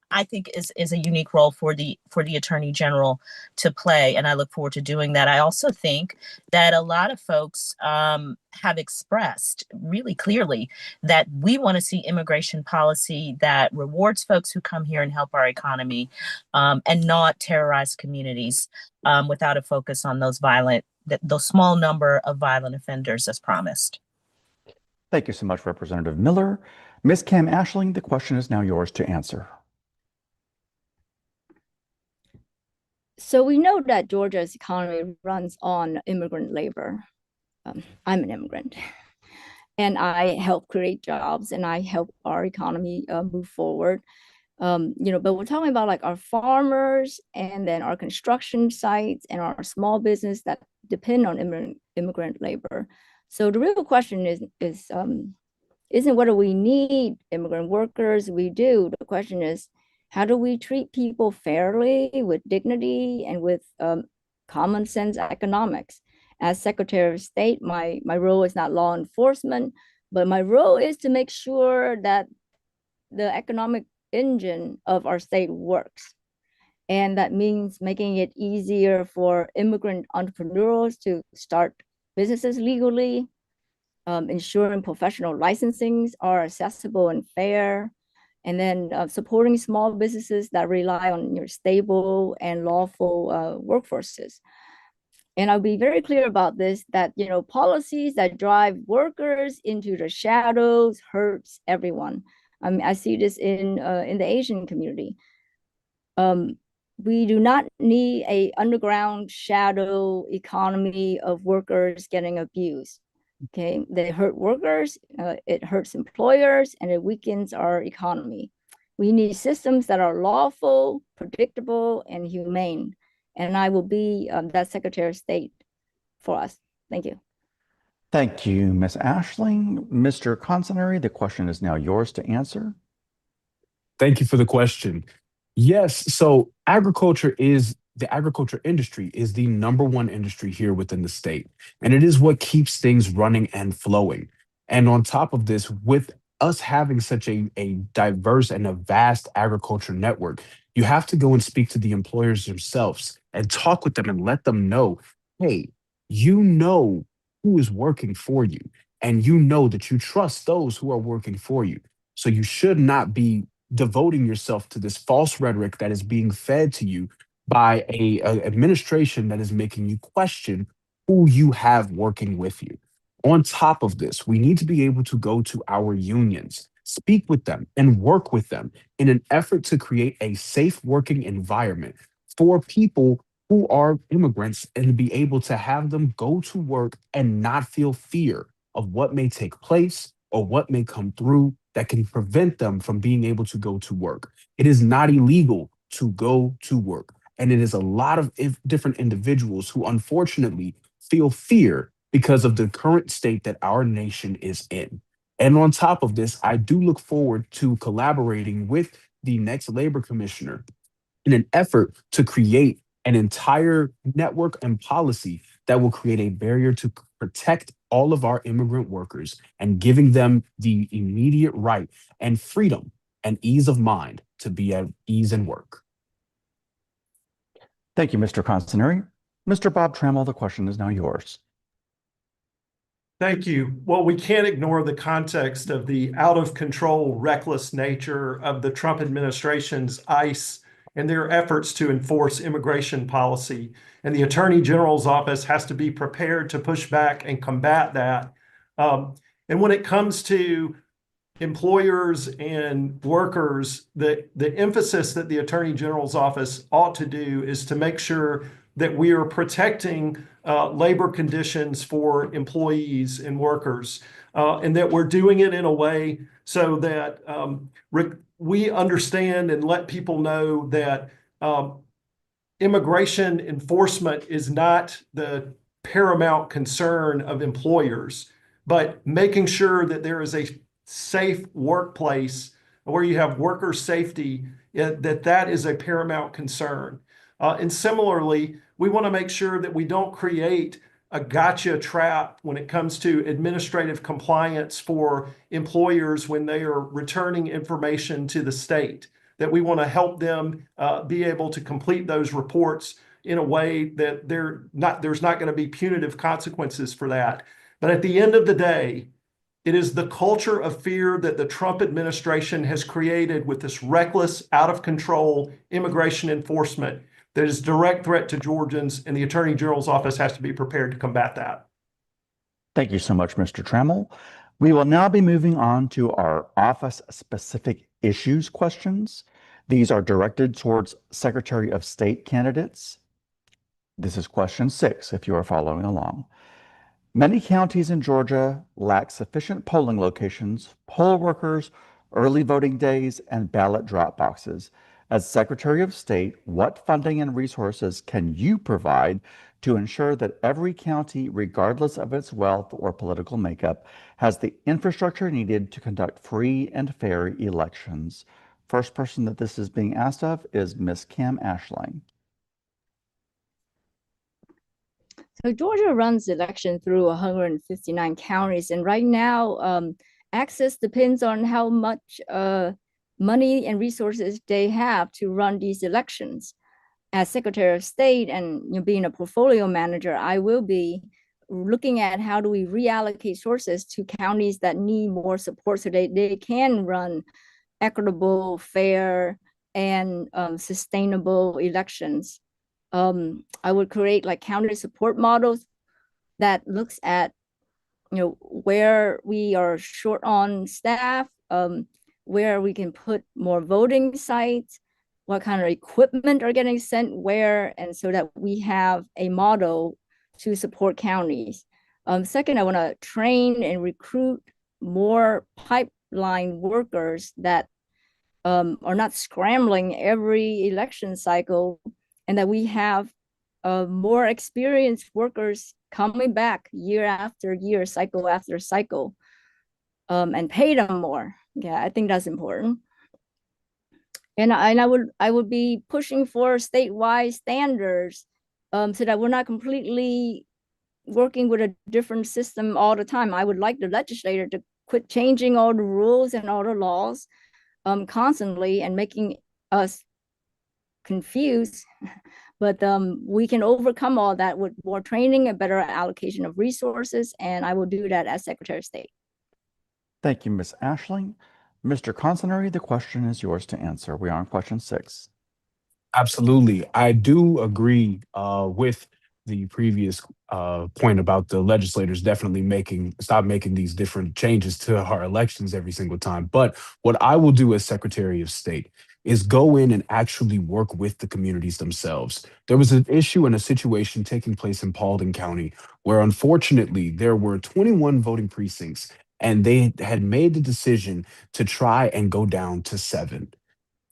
I think is a unique role for the Attorney General to play, and I look forward to doing that. I also think that a lot of folks have expressed really clearly that we want to see immigration policy that rewards folks who come here and help our economy, and not terrorize communities without a focus on those small number of violent offenders as promised. Thank you so much, Representative Miller. Ms. Kim Ashling, the question is now yours to answer. So we know that Georgia's economy runs on immigrant labor. I'm an immigrant, and I help create jobs, and I help our economy move forward. But we're talking about like our farmers, and then our construction sites, and our small business that depend on immigrant labor. So the real question isn't whether we need immigrant workers. We do. The question is, how do we treat people fairly, with dignity, and with common sense economics? As Secretary of State, my role is not law enforcement, but my role is to make sure that the economic engine of our state works. And that means making it easier for immigrant entrepreneurs to start businesses legally, ensuring professional licensings are accessible and fair, and then supporting small businesses that rely on your stable and lawful workforces. And I'll be very clear about this, that policies that drive workers into the shadows hurts everyone. I see this in the Asian community. We do not need an underground shadow economy of workers getting abused. Okay, they hurt workers, it hurts employers, and it weakens our economy. We need systems that are lawful, predictable, and humane. And I will be that Secretary of State for us. Thank you. Thank you, Ms. Ashling. Mr. Consinary, the question is now yours to answer. Thank you for the question. Yes, so the agriculture industry is the #1 industry here within the state, and it is what keeps things running and flowing. And on top of this, with us having such a diverse and a vast agriculture network, you have to go and speak to the employers themselves and talk with them and let them know, hey, you know who is working for you, and you know that you trust those who are working for you. So you should not be devoting yourself to this false rhetoric that is being fed to you by a administration that is making you question who you have working with you. On top of this, we need to be able to go to our unions, speak with them, and work with them in an effort to create a safe working environment for people who are immigrants and be able to have them go to work and not feel fear of what may take place or what may come through that can prevent them from being able to go to work. It is not illegal to go to work. And it is a lot of different individuals who unfortunately feel fear because of the current state that our nation is in. And on top of this, I do look forward to collaborating with the next labor commissioner in an effort to create an entire network and policy that will create a barrier to protect all of our immigrant workers and giving them the immediate right and freedom and ease of mind to be at ease and work. Thank you, Mr. Consineri. Mr. Bob Trammell, the question is now yours. Thank you. Well, we can't ignore the context of the out of control, reckless nature of the Trump administration's ICE and their efforts to enforce immigration policy. And the Attorney General's office has to be prepared to push back and combat that. And when it comes to employers and workers, the emphasis that the Attorney General's office ought to do is to make sure that we are protecting labor conditions for employees and workers, and that we're doing it in a way so that we understand and let people know that immigration enforcement is not the paramount concern of employers, but making sure that there is a safe workplace where you have worker safety, that is a paramount concern. And similarly, we want to make sure that we don't create a gotcha trap when it comes to administrative compliance for employers when they are returning information to the state, that we want to help them be able to complete those reports in a way that there's not going to be punitive consequences for that. But at the end of the day, it is the culture of fear that the Trump administration has created with this reckless, out of control immigration enforcement that is a direct threat to Georgians, and the Attorney General's office has to be prepared to combat that. Thank you so much, Mr. Trammell. We will now be moving on to our office-specific issues questions. These are directed towards Secretary of State candidates. This is question 6, if you are following along. Many counties in Georgia lack sufficient polling locations, poll workers, early voting days, and ballot drop boxes. As Secretary of State, what funding and resources can you provide to ensure that every county, regardless of its wealth or political makeup, has the infrastructure needed to conduct free and fair elections? First person that this is being asked of is Ms. Kim Ashling. So Georgia runs election through 159 counties, and right now, access depends on how much money and resources they have to run these elections. As Secretary of State and being a portfolio manager, I will be looking at how do we reallocate sources to counties that need more support so they can run equitable, fair, and sustainable elections. I would create like county support models that looks at where we are short on staff, where we can put more voting sites, what kind of equipment are getting sent where, and so that we have a model to support counties. Second, I want to train and recruit more pipeline workers that are not scrambling every election cycle, and that we have more experienced workers coming back year after year, cycle after cycle, and pay them more. Yeah, I think that's important. And I would be pushing for statewide standards so that we're not completely working with a different system all the time. I would like the legislator to quit changing all the rules and all the laws constantly and making us confused. But we can overcome all that with more training, a better allocation of resources, and I will do that as Secretary of State. Thank you, Ms. Ashling. Mr. Consineri, the question is yours to answer. We are on question 6. Absolutely. I do agree with the previous point about the legislators definitely stop making these different changes to our elections every single time. But what I will do as Secretary of State is go in and actually work with the communities themselves. There was an issue and a situation taking place in Paulding County where unfortunately there were 21 voting precincts and they had made the decision to try and go down to 7.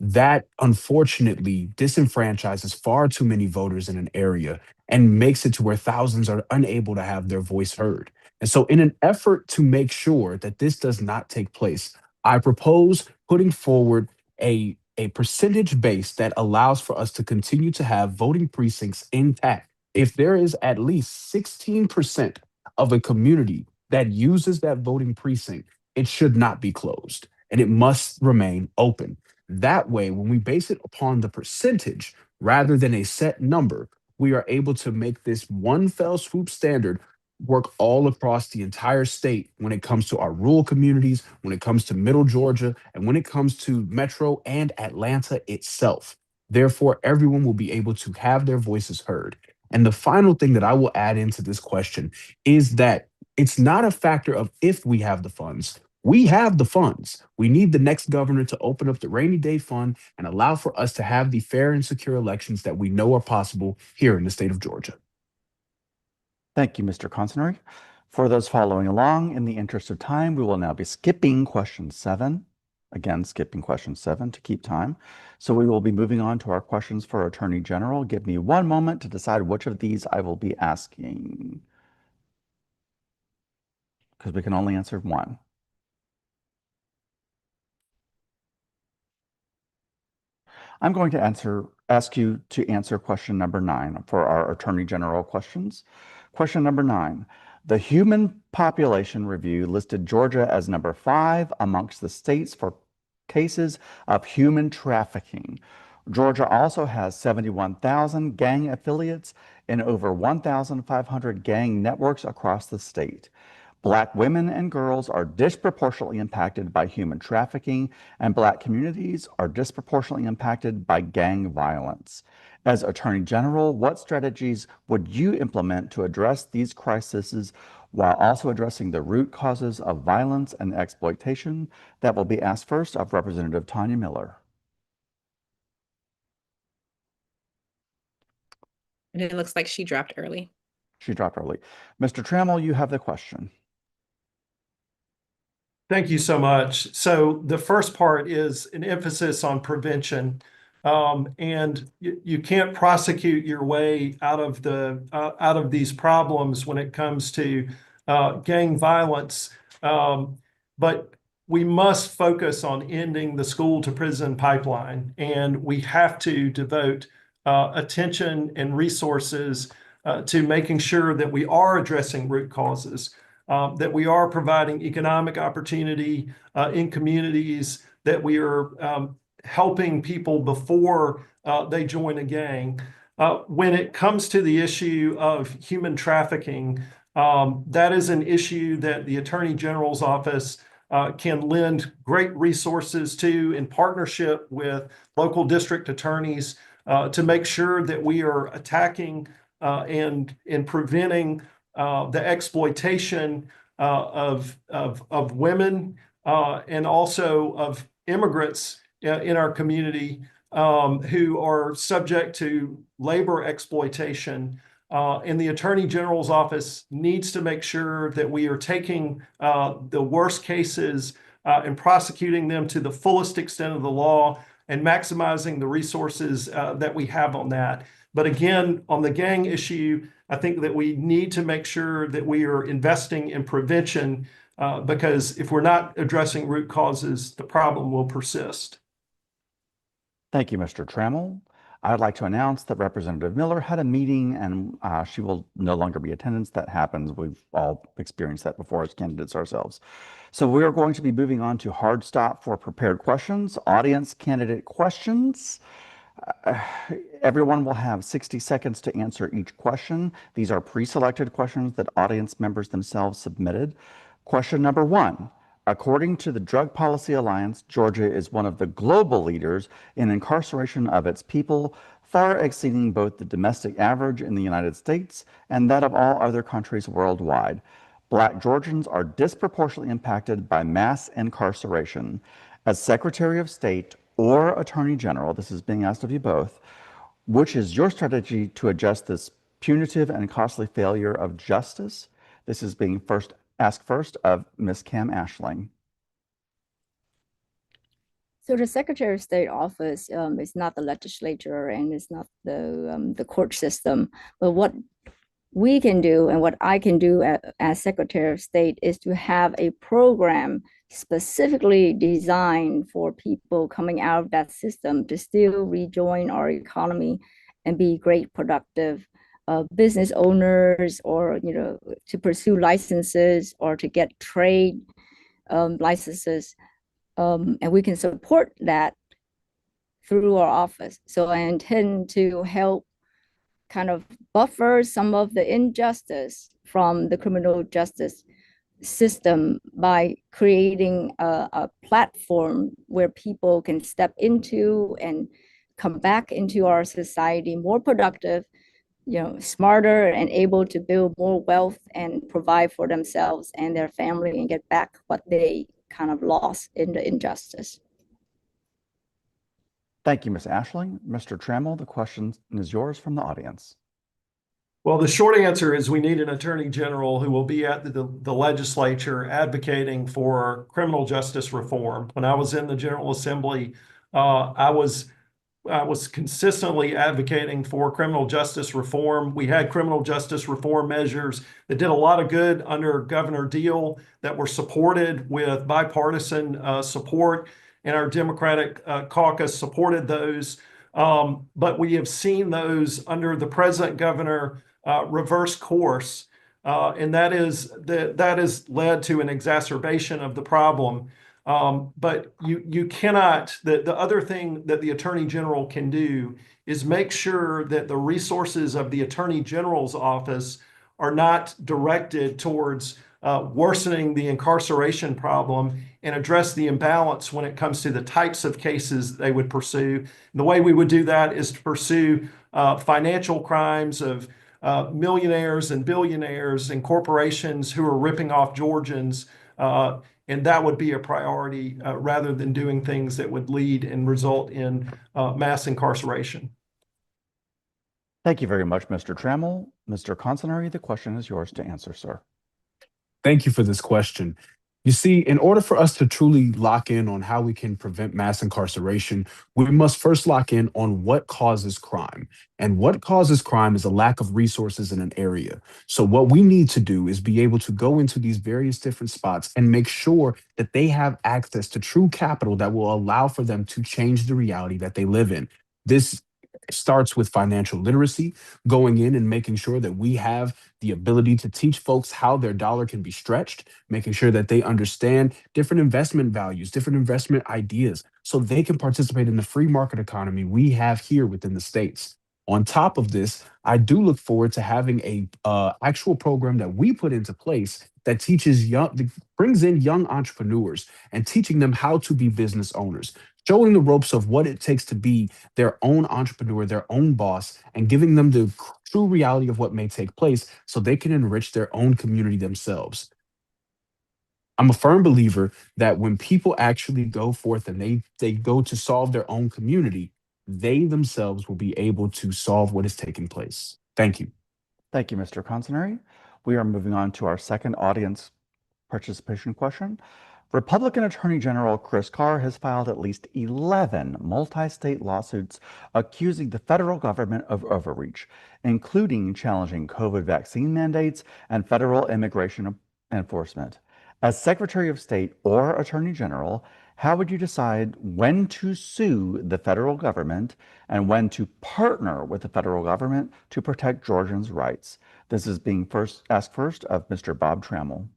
That unfortunately disenfranchises far too many voters in an area and makes it to where thousands are unable to have their voice heard. And so, in an effort to make sure that this does not take place, I propose putting forward a percentage base that allows for us to continue to have voting precincts intact. If there is at least 16% of a community that uses that voting precinct, it should not be closed and it must remain open. That way, when we base it upon the percentage rather than a set number, we are able to make this one fell swoop standard work all across the entire state when it comes to our rural communities, when it comes to middle Georgia, and when it comes to Metro and Atlanta itself. Therefore, everyone will be able to have their voices heard. And the final thing that I will add into this question is that it's not a factor of if we have the funds. We have the funds. We need the next governor to open up the rainy day fund and allow for us to have the fair and secure elections that we know are possible here in the state of Georgia. Thank you, Mr. Consinori. For those following along, in the interest of time, we will now be skipping question 7. Again, skipping question 7 to keep time. So we will be moving on to our questions for Attorney General. Give me one moment to decide which of these I will be asking, because we can only answer one. I'm going to ask you to answer question number 9 for our Attorney General questions. Question number 9. The Human Population Review listed Georgia as number 5 amongst the states for cases of human trafficking. Georgia also has 71,000 gang affiliates and over 1,500 gang networks across the state. Black women and girls are disproportionately impacted by human trafficking, and Black communities are disproportionately impacted by gang violence. As Attorney General, what strategies would you implement to address these crises while also addressing the root causes of violence and exploitation? That will be asked first of Representative Tanya Miller. And it looks like she dropped early. She dropped early. Mr. Trammell, you have the question. Thank you so much. So the first part is an emphasis on prevention. And you can't prosecute your way out of these problems when it comes to gang violence. But we must focus on ending the school to prison pipeline, and we have to devote attention and resources to making sure that we are addressing root causes, that we are providing economic opportunity in communities, that we are helping people before they join a gang. When it comes to the issue of human trafficking, that is an issue that the Attorney General's office can lend great resources to in partnership with local district attorneys to make sure that we are attacking and preventing the exploitation of women and also of immigrants in our community who are subject to labor exploitation. And the Attorney General's office needs to make sure that we are taking the worst cases and prosecuting them to the fullest extent of the law and maximizing the resources that we have on that. But again, on the gang issue, I think that we need to make sure that we are investing in prevention because if we're not addressing root causes, the problem will persist. Thank you, Mr. Trammell. I'd like to announce that Representative Miller had a meeting and she will no longer be in attendance. That happens. We've all experienced that before as candidates ourselves. So we are going to be moving on to hard stop for prepared questions, audience candidate questions. Everyone will have 60 seconds to answer each question. These are pre-selected questions that audience members themselves submitted. Question number 1. According to the Drug Policy Alliance, Georgia is one of the global leaders in incarceration of its people, far exceeding both the domestic average in the United States and that of all other countries worldwide. Black Georgians are disproportionately impacted by mass incarceration. As Secretary of State, or Attorney General, this is being asked of you both, which is your strategy to address this punitive and costly failure of justice? This is being asked first of Ms. Cam Ashling. So the Secretary of State office is not the legislature and it's not the court system. But what we can do and what I can do as Secretary of State is to have a program specifically designed for people coming out of that system to still rejoin our economy and be great productive business owners, or to pursue licenses or to get trade licenses. And we can support that through our office. So I intend to help kind of buffer some of the injustice from the criminal justice system by creating a platform where people can step into and come back into our society more productive, smarter, and able to build more wealth and provide for themselves and their family and get back what they kind of lost in the injustice. Thank you, Ms. Ashling. Mr. Trammell, the question is yours from the audience. Well, the short answer is we need an attorney general who will be at the legislature advocating for criminal justice reform. When I was in the General Assembly, I was consistently advocating for criminal justice reform. We had criminal justice reform measures that did a lot of good under Governor Deal that were supported with bipartisan support, and our Democratic caucus supported those. But we have seen those under the present governor reverse course, and that has led to an exacerbation of the problem. But you cannot, the other thing that the Attorney General can do is make sure that the resources of the Attorney General's office are not directed towards worsening the incarceration problem and address the imbalance when it comes to the types of cases they would pursue. And the way we would do that is to pursue financial crimes of millionaires and billionaires and corporations who are ripping off Georgians. And that would be a priority rather than doing things that would lead and result in mass incarceration. Thank you very much, Mr. Trammell. Mr. Consinari, the question is yours to answer, sir. Thank you for this question. You see, in order for us to truly lock in on how we can prevent mass incarceration, we must first lock in on what causes crime. And what causes crime is a lack of resources in an area. So what we need to do is be able to go into these various different spots and make sure that they have access to true capital that will allow for them to change the reality that they live in. This starts with financial literacy, going in and making sure that we have the ability to teach folks how their dollar can be stretched, making sure that they understand different investment values, different investment ideas, so they can participate in the free market economy we have here within the states. On top of this, I do look forward to having a actual program that we put into place that brings in young entrepreneurs and teaching them how to be business owners, showing the ropes of what it takes to be their own entrepreneur, their own boss, and giving them the true reality of what may take place so they can enrich their own community themselves. I'm a firm believer that when people actually go forth and they go to solve their own community, they themselves will be able to solve what is taking place. Thank you. Thank you, Mr. Consinari. We are moving on to our second audience participation question. Republican Attorney General Chris Carr has filed at least 11 multi-state lawsuits accusing the federal government of overreach, including challenging COVID vaccine mandates and federal immigration enforcement. As Secretary of State or Attorney General, how would you decide when to sue the federal government and when to partner with the federal government to protect Georgians' rights? This is being asked first of Mr. Bob Trammell.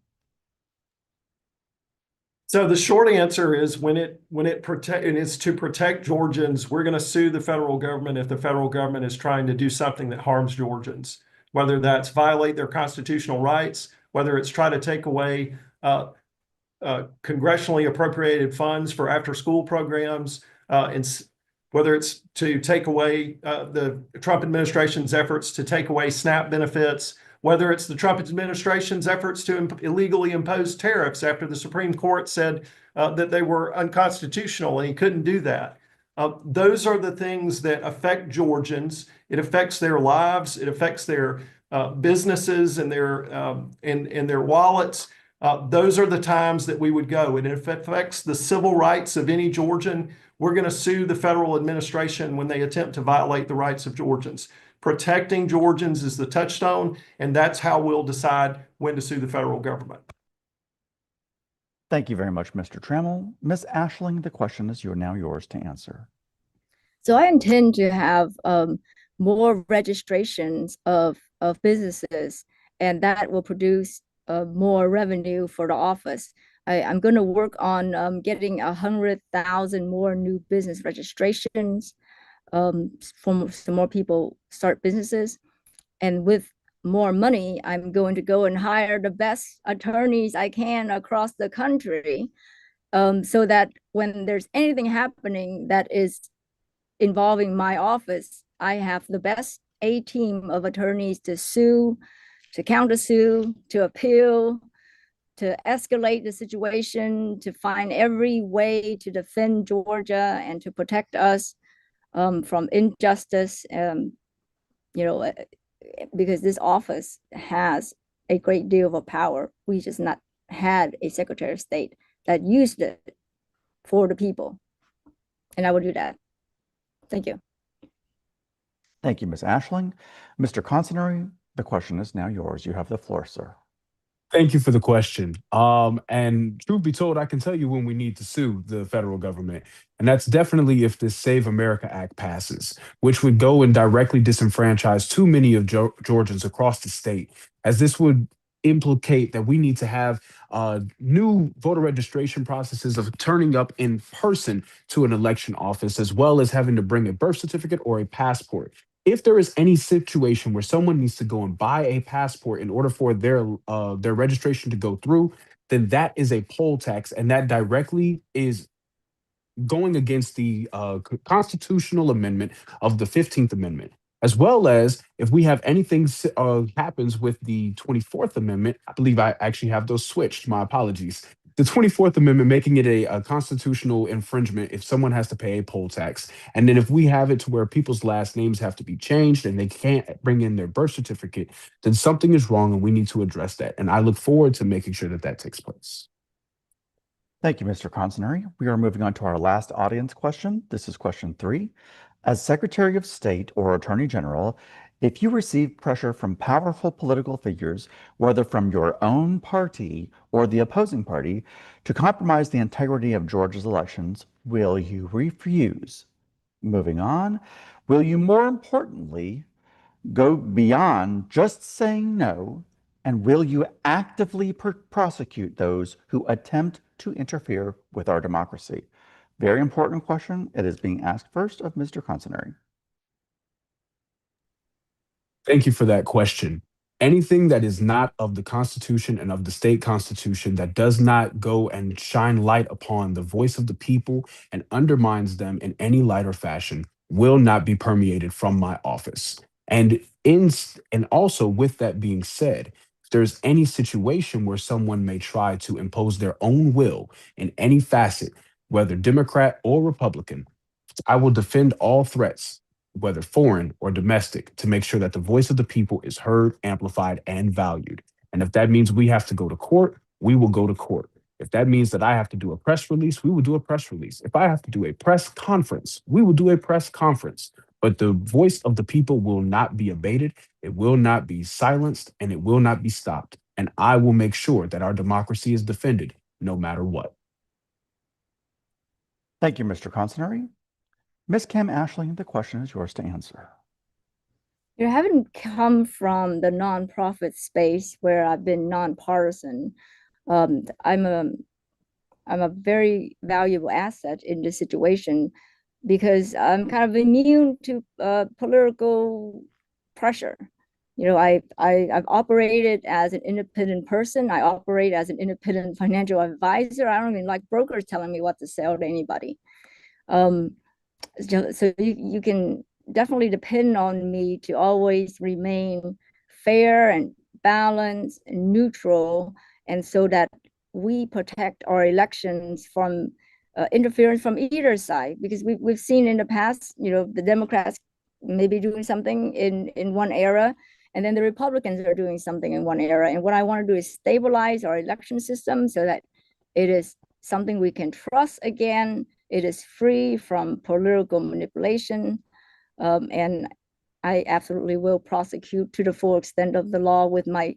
So the short answer is when it's to protect Georgians, we're going to sue the federal government if the federal government is trying to do something that harms Georgians, whether that's violate their constitutional rights, whether it's try to take away congressionally appropriated funds for after-school programs, and whether it's to take away the Trump administration's efforts to take away SNAP benefits, whether it's the Trump administration's efforts to illegally impose tariffs after the Supreme Court said that they were unconstitutional and he couldn't do that. Those are the things that affect Georgians. It affects their lives. It affects their businesses and their wallets. Those are the times that we would go. And if it affects the civil rights of any Georgian, we're going to sue the federal administration when they attempt to violate the rights of Georgians. Protecting Georgians is the touchstone, and that's how we'll decide when to sue the federal government. Thank you very much, Mr. Trammell. Ms. Ashling, the question is now yours to answer. So I intend to have more registrations of businesses, and that will produce more revenue for the office. I'm going to work on getting 100,000 more new business registrations, for some more people start businesses. And with more money, I'm going to go and hire the best attorneys I can across the country, so that when there's anything happening that is involving my office, I have the best team of attorneys to sue, to countersue, to appeal, to escalate the situation, to find every way to defend Georgia and to protect us from injustice. Because this office has a great deal of power. We just not had a Secretary of State that used it for the people. And I will do that. Thank you. Thank you, Ms. Ashling. Mr. Consinori, the question is now yours. You have the floor, sir. Thank you for the question. And truth be told, I can tell you when we need to sue the federal government. And that's definitely if this Save America Act passes, which would go and directly disenfranchise too many of Georgians across the state, as this would implicate that we need to have new voter registration processes of turning up in person to an election office, as well as having to bring a birth certificate or a passport. If there is any situation where someone needs to go and buy a passport in order for their registration to go through, then that is a poll tax, and that directly is going against the constitutional amendment of the 15th Amendment, as well as if we have anything happens with the 24th Amendment. I believe I actually have those switched. My apologies. The 24th Amendment making it a constitutional infringement if someone has to pay a poll tax. And then if we have it to where people's last names have to be changed and they can't bring in their birth certificate, then something is wrong and we need to address that. And I look forward to making sure that that takes place. Thank you, Mr. Consinori. We are moving on to our last audience question. This is question 3. As Secretary of State or Attorney General, if you receive pressure from powerful political figures, whether from your own party or the opposing party, to compromise the integrity of Georgia's elections, will you refuse? Moving on, will you, more importantly, go beyond just saying no, and will you actively prosecute those who attempt to interfere with our democracy? Very important question. It is being asked first of Mr. Consinori. Thank you for that question. Anything that is not of the Constitution and of the state constitution that does not go and shine light upon the voice of the people and undermines them in any light or fashion will not be permeated from my office. And also with that being said, if there's any situation where someone may try to impose their own will in any facet, whether Democrat or Republican, I will defend all threats, whether foreign or domestic, to make sure that the voice of the people is heard, amplified, and valued. And if that means we have to go to court, we will go to court. If that means that I have to do a press release, we will do a press release. If I have to do a press conference, we will do a press conference. But the voice of the people will not be abated, it will not be silenced, and it will not be stopped. And I will make sure that our democracy is defended no matter what. Thank you, Mr. Consinori. Ms. Kim Ashling, the question is yours to answer. Having come from the nonprofit space where I've been nonpartisan, I'm a very valuable asset in this situation because I'm kind of immune to political pressure. I've operated as an independent person. I operate as an independent financial advisor. I don't even like brokers telling me what to sell to anybody. So you can definitely depend on me to always remain fair and balanced and neutral, and so that we protect our elections from interference from either side, because we've seen in the past, the Democrats maybe doing something in one era, and then the Republicans are doing something in one era. And what I want to do is stabilize our election system so that it is something we can trust again. It is free from political manipulation. And I absolutely will prosecute to the full extent of the law with my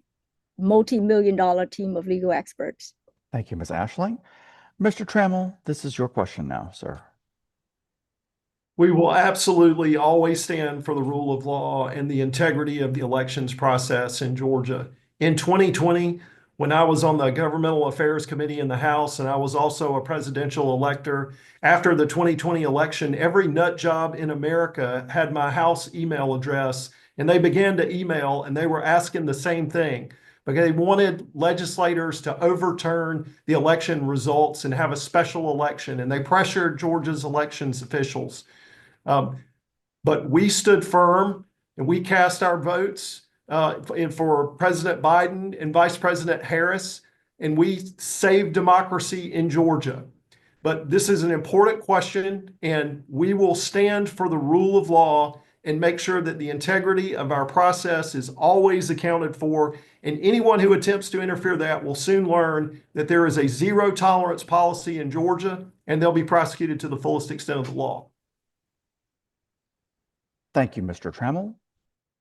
multi-million-dollar team of legal experts. Thank you, Ms. Ashling. Mr. Trammell, this is your question now, sir. We will absolutely always stand for the rule of law and the integrity of the elections process in Georgia. In 2020, when I was on the Governmental Affairs Committee in the House, and I was also a presidential elector, after the 2020 election, every nut job in America had my House email address, and they began to email, and they were asking the same thing, because they wanted legislators to overturn the election results and have a special election, and they pressured Georgia's elections officials. But we stood firm, and we cast our votes for President Biden and Vice President Harris, and we saved democracy in Georgia. But this is an important question, and we will stand for the rule of law and make sure that the integrity of our process is always accounted for. And anyone who attempts to interfere that will soon learn that there is a zero tolerance policy in Georgia, and they'll be prosecuted to the fullest extent of the law. Thank you, Mr. Trammell.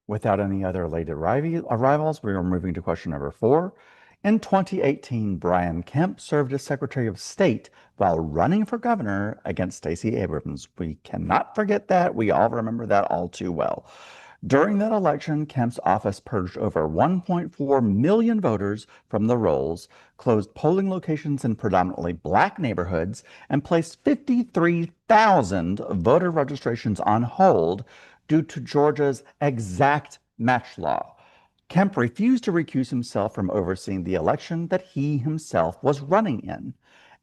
Without any other late arrivals, we are moving to question number 4. In 2018, Brian Kemp served as Secretary of State while running for governor against Stacey Abrams. We cannot forget that. We all remember that all too well. During that election, Kemp's office purged over 1.4 million voters from the rolls, closed polling locations in predominantly Black neighborhoods, and placed 53,000 voter registrations on hold due to Georgia's exact match law. Kemp refused to recuse himself from overseeing the election that he himself was running in.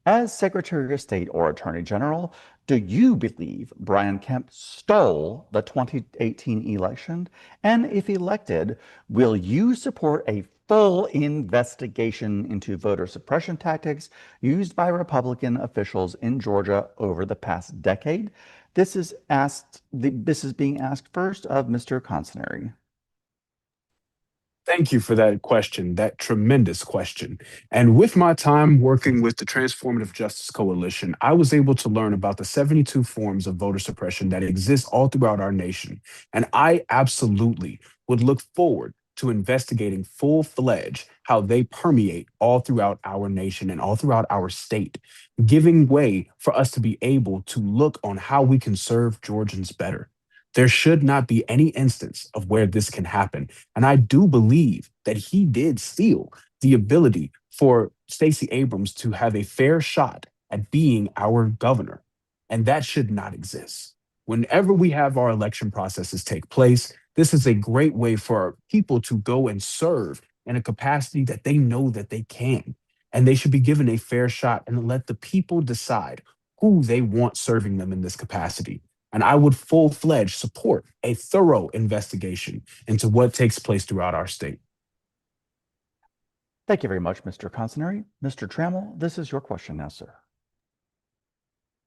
As Secretary of State or Attorney General, do you believe Brian Kemp stole the 2018 election? And if elected, will you support a full investigation into voter suppression tactics used by Republican officials in Georgia over the past decade? This is being asked first of Mr. Consinary. Thank you for that question, that tremendous question. And with my time working with the Transformative Justice Coalition, I was able to learn about the 72 forms of voter suppression that exist all throughout our nation. And I absolutely would look forward to investigating full-fledged how they permeate all throughout our nation and all throughout our state, giving way for us to be able to look on how we can serve Georgians better. There should not be any instance of where this can happen. And I do believe that he did steal the ability for Stacey Abrams to have a fair shot at being our governor. And that should not exist. Whenever we have our election processes take place, this is a great way for people to go and serve in a capacity that they know that they can. And they should be given a fair shot and let the people decide who they want serving them in this capacity. And I would full-fledged support a thorough investigation into what takes place throughout our state. Thank you very much, Mr. Consinary. Mr. Trammell, this is your question now, sir.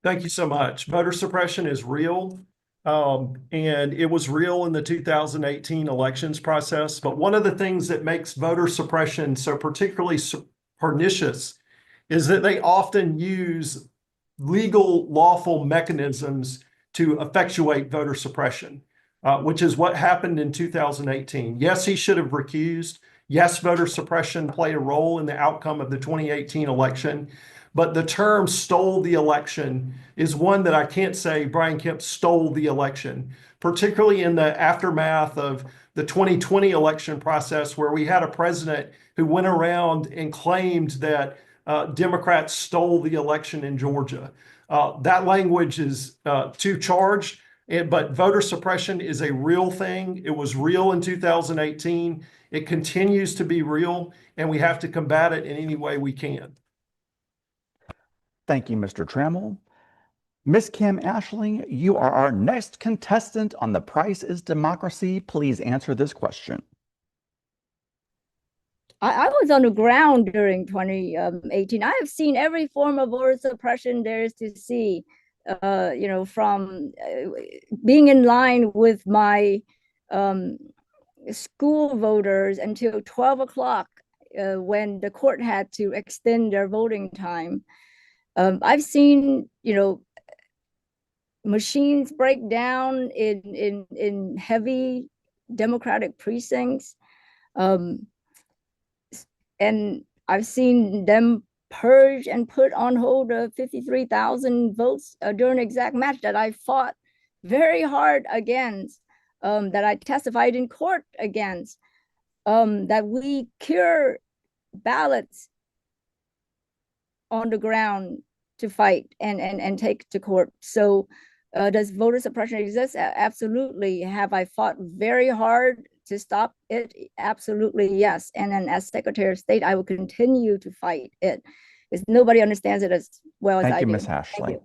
Thank you so much. Voter suppression is real, and it was real in the 2018 elections process. But one of the things that makes voter suppression so particularly pernicious is that they often use legal, lawful mechanisms to effectuate voter suppression, which is what happened in 2018. Yes, he should have recused. Yes, voter suppression played a role in the outcome of the 2018 election. But the term stole the election is one that I can't say Brian Kemp stole the election, particularly in the aftermath of the 2020 election process, where we had a president who went around and claimed that Democrats stole the election in Georgia. That language is too charged, but voter suppression is a real thing. It was real in 2018. It continues to be real, and we have to combat it in any way we can. Thank you, Mr. Trammell. Ms. Kim Ashling, you are our next contestant on The Price is Democracy. Please answer this question. I was on the ground during 2018. I have seen every form of voter suppression there is to see, from being in line with my school voters until 12 o'clock when the court had to extend their voting time. I've seen, machines break down in heavy Democratic precincts. And I've seen them purge and put on hold 53,000 votes during an exact match that I fought very hard against, that I testified in court against, that we cure ballots on the ground to fight and take to court. So does voter suppression exist? Absolutely. Have I fought very hard to stop it? Absolutely, yes. And then as Secretary of State, I will continue to fight it because nobody understands it as well as I do. Thank you, Ms. Ashley.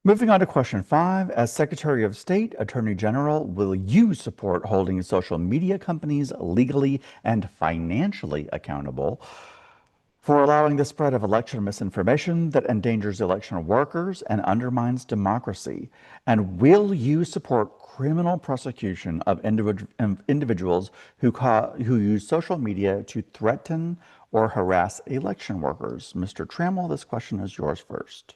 Moving on to question 5, as Secretary of State, Attorney General, will you support holding social media companies legally and financially accountable for allowing the spread of election misinformation that endangers election workers and undermines democracy? And will you support criminal prosecution of individuals who use social media to threaten or harass election workers? Mr. Trammell, this question is yours first.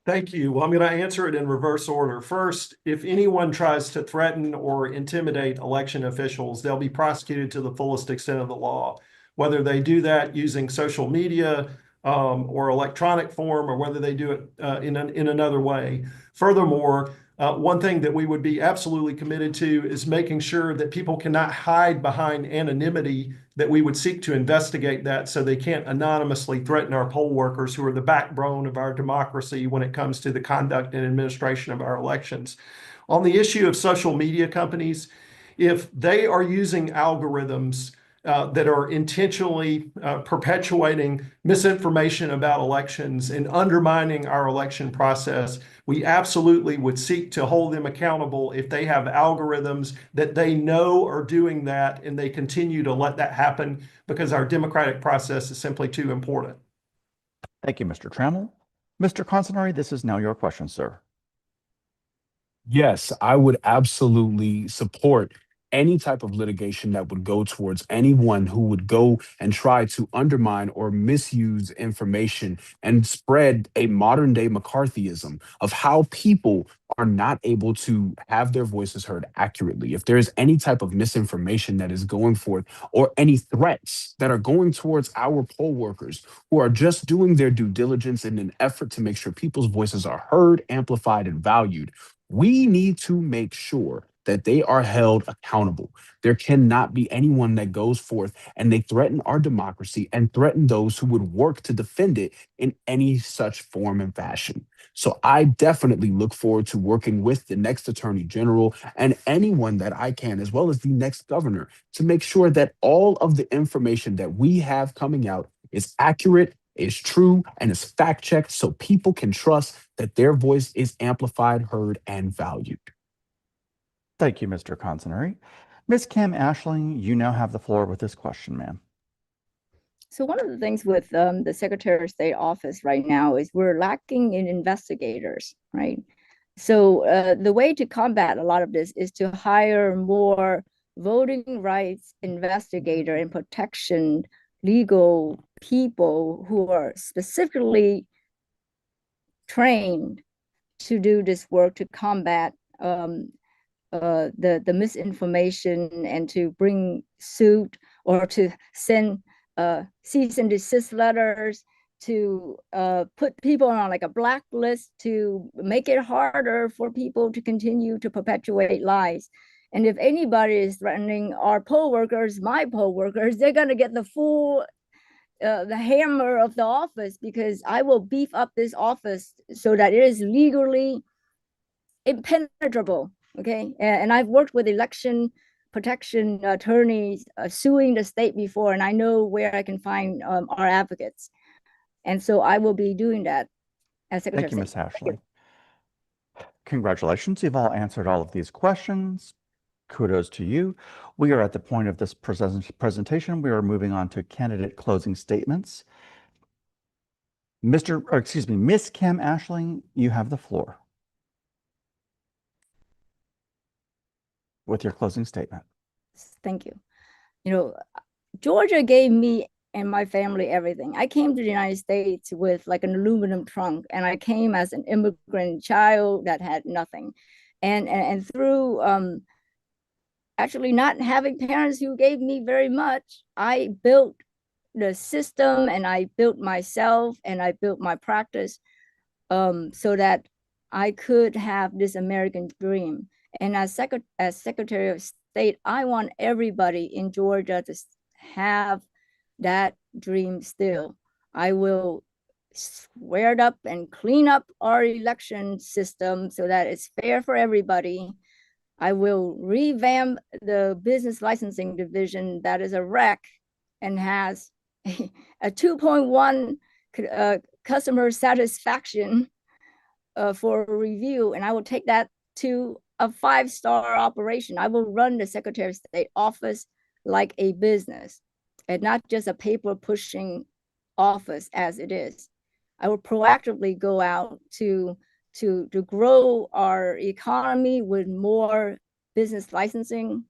Thank you. Well, I'm going to answer it in reverse order. First, if anyone tries to threaten or intimidate election officials, they'll be prosecuted to the fullest extent of the law. Whether they do that using social media or electronic form, or whether they do it in another way. Furthermore, one thing that we would be absolutely committed to is making sure that people cannot hide behind anonymity, that we would seek to investigate that so they can't anonymously threaten our poll workers, who are the backbone of our democracy when it comes to the conduct and administration of our elections. On the issue of social media companies, if they are using algorithms that are intentionally perpetuating misinformation about elections and undermining our election process, we absolutely would seek to hold them accountable if they have algorithms that they know are doing that and they continue to let that happen, because our democratic process is simply too important. Thank you, Mr. Trammell. Mr. Consinori, this is now your question, sir. Yes, I would absolutely support any type of litigation that would go towards anyone who would go and try to undermine or misuse information and spread a modern day McCarthyism of how people are not able to have their voices heard accurately. If there is any type of misinformation that is going forth, or any threats that are going towards our poll workers who are just doing their due diligence in an effort to make sure people's voices are heard, amplified, and valued, we need to make sure that they are held accountable. There cannot be anyone that goes forth and they threaten our democracy and threaten those who would work to defend it in any such form and fashion. So I definitely look forward to working with the next Attorney General and anyone that I can, as well as the next governor, to make sure that all of the information that we have coming out is accurate, is true, and is fact-checked so people can trust that their voice is amplified, heard, and valued. Thank you, Mr. Consinori. Ms. Kim Ashling, you now have the floor with this question, ma'am. So one of the things with the Secretary of State office right now is we're lacking in investigators, right? So the way to combat a lot of this is to hire more voting rights investigator and protection legal people who are specifically trained to do this work to combat the misinformation and to bring suit or to send cease and desist letters, to put people on like a blacklist, to make it harder for people to continue to perpetuate lies. And if anybody is threatening our poll workers, my poll workers, they're going to get the full the hammer of the office, because I will beef up this office so that it is legally impenetrable. Okay, and I've worked with election protection attorneys suing the state before, and I know where I can find our advocates. And so I will be doing that as Secretary of State. Thank you, Ms. Ashley. Congratulations, you've all answered all of these questions. Kudos to you. We are at the point of this presentation. We are moving on to candidate closing statements. Miss Kim Ashling, you have the floor with your closing statement. Thank you. You know, Georgia gave me and my family everything. I came to the United States with like an aluminum trunk, and I came as an immigrant child that had nothing. And through actually not having parents who gave me very much, I built the system, and I built myself, and I built my practice so that I could have this American dream. And as Secretary of State, I want everybody in Georgia to have that dream still. I will square it up and clean up our election system so that it's fair for everybody. I will revamp the business licensing division that is a wreck and has a 2.1 customer satisfaction for review, and I will take that to a 5-star operation. I will run the Secretary of State office like a business and not just a paper pushing office as it is. I will proactively go out to grow our economy with more business licensing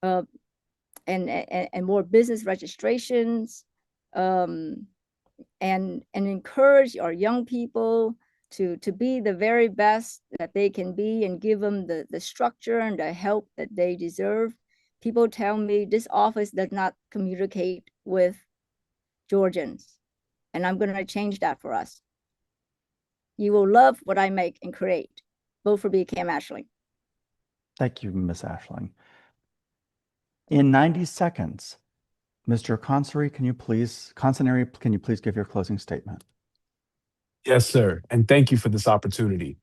and more business registrations, and encourage our young people to be the very best that they can be, and give them the structure and the help that they deserve. People tell me this office does not communicate with Georgians, and I'm going to change that for us. You will love what I make and create. Vote for me, Kim Ashling. Thank you, Ms. Ashling. In 90 seconds, Mr. Consary, can you please give your closing statement? Yes, sir. And thank you for this opportunity.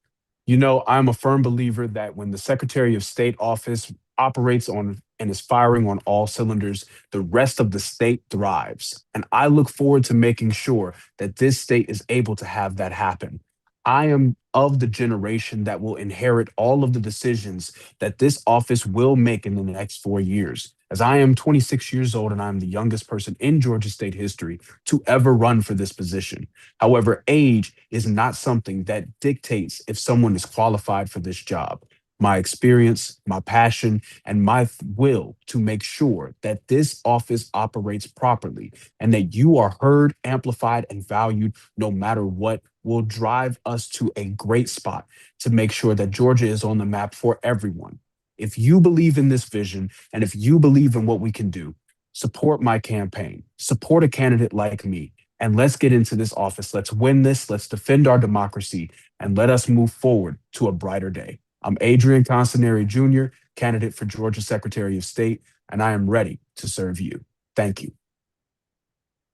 You know, I'm a firm believer that when the Secretary of State office operates on and is firing on all cylinders, the rest of the state thrives. And I look forward to making sure that this state is able to have that happen. I am of the generation that will inherit all of the decisions that this office will make in the next 4 years, as I am 26 years old and I'm the youngest person in Georgia state history to ever run for this position. However, age is not something that dictates if someone is qualified for this job. My experience, my passion, and my will to make sure that this office operates properly and that you are heard, amplified, and valued no matter what will drive us to a great spot to make sure that Georgia is on the map for everyone. If you believe in this vision and if you believe in what we can do, support my campaign, support a candidate like me, and let's get into this office. Let's win this. Let's defend our democracy, and let us move forward to a brighter day. I'm Adrian Constaneri Jr., candidate for Georgia Secretary of State, and I am ready to serve you. Thank you.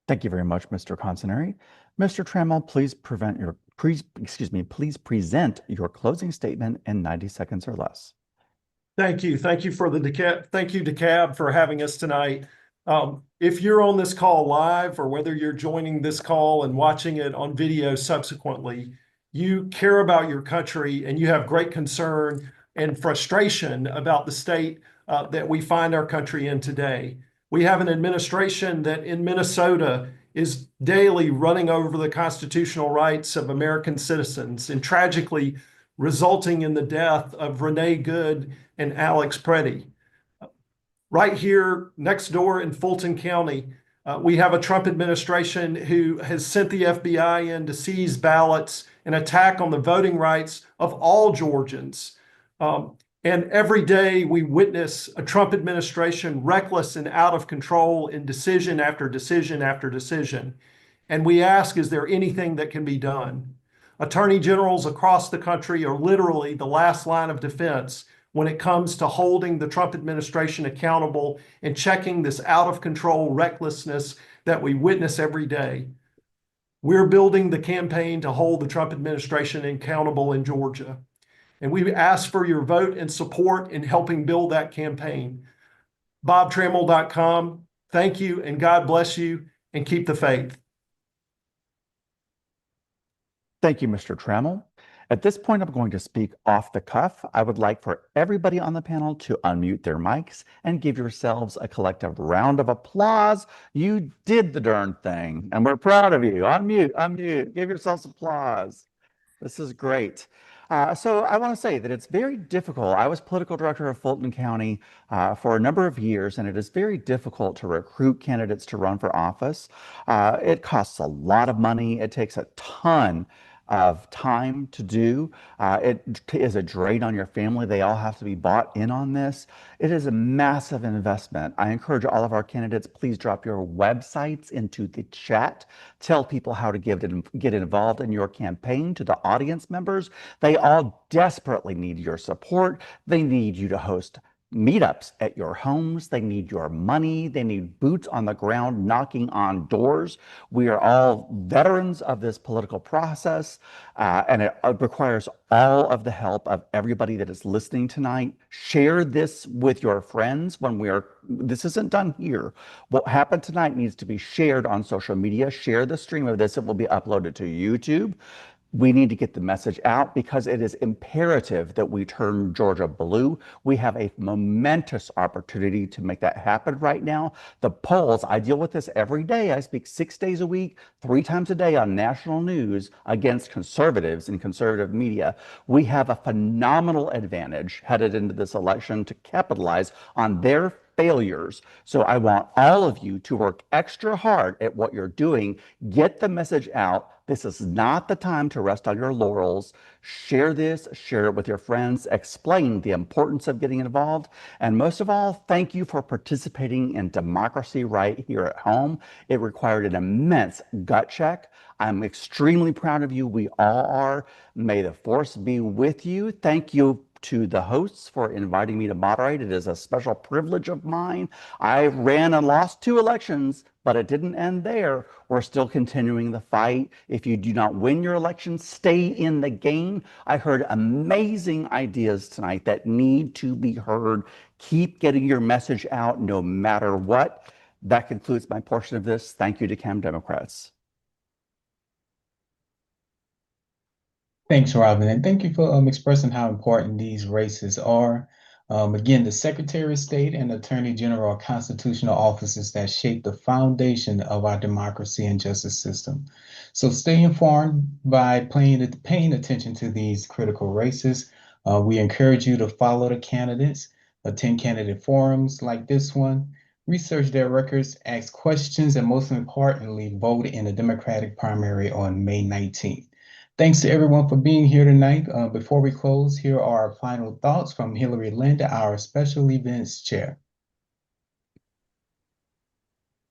Thank you very much, Mr. Constaneri. Mr. Trammell, please present your closing statement in 90 seconds or less. Thank you. Thank you for the DeKalb. Thank you, DeKalb, for having us tonight. If you're on this call live, or whether you're joining this call and watching it on video subsequently, you care about your country and you have great concern and frustration about the state that we find our country in today. We have an administration that in Minnesota is daily running over the constitutional rights of American citizens and tragically resulting in the death of Renee Good and Alex Preddy. Right here next door in Fulton County, we have a Trump administration who has sent the FBI in to seize ballots and attack on the voting rights of all Georgians. And every day we witness a Trump administration reckless and out of control in decision after decision after decision. And we ask, is there anything that can be done? Attorney generals across the country are literally the last line of defense when it comes to holding the Trump administration accountable and checking this out of control recklessness that we witness every day. We're building the campaign to hold the Trump administration accountable in Georgia. And we ask for your vote and support in helping build that campaign. BobTrammell.com. Thank you, and God bless you, and keep the faith. Thank you, Mr. Trammell. At this point, I'm going to speak off the cuff. I would like for everybody on the panel to unmute their mics and give yourselves a collective round of applause. You did the darn thing, and we're proud of you. Unmute, unmute, give yourselves applause. This is great. So I want to say that it's very difficult. I was political director of Fulton County for a number of years, and it is very difficult to recruit candidates to run for office. It costs a lot of money. It takes a ton of time to do. It is a drain on your family. They all have to be bought in on this. It is a massive investment. I encourage all of our candidates, please drop your websites into the chat. Tell people how to get involved in your campaign. To the audience members, they all desperately need your support. They need you to host meetups at your homes. They need your money. They need boots on the ground knocking on doors. We are all veterans of this political process, and it requires all of the help of everybody that is listening tonight. Share this with your friends this isn't done here. What happened tonight needs to be shared on social media. Share the stream of this. It will be uploaded to YouTube. We need to get the message out because it is imperative that we turn Georgia blue. We have a momentous opportunity to make that happen right now. The polls, I deal with this every day. I speak 6 days a week, 3 times a day on national news against conservatives and conservative media. We have a phenomenal advantage headed into this election to capitalize on their failures. So I want all of you to work extra hard at what you're doing. Get the message out. This is not the time to rest on your laurels. Share this, share it with your friends, explain the importance of getting involved. And most of all, thank you for participating in democracy right here at home. It required an immense gut check. I'm extremely proud of you. We all are. May the force be with you. Thank you to the hosts for inviting me to moderate. It is a special privilege of mine. I ran and lost 2 elections, but it didn't end there. We're still continuing the fight. If you do not win your election, stay in the game. I heard amazing ideas tonight that need to be heard. Keep getting your message out no matter what. That concludes my portion of this. Thank you, DeKalb Democrats. Thanks, Robin, and thank you for expressing how important these races are. Again, the Secretary of State and Attorney General are constitutional offices that shape the foundation of our democracy and justice system. So stay informed by paying attention to these critical races. We encourage you to follow the candidates, attend candidate forums like this one, research their records, ask questions, and most importantly, vote in the Democratic primary on May 19th. Thanks to everyone for being here tonight. Before we close, here are our final thoughts from Hillary Lind, our Special Events Chair.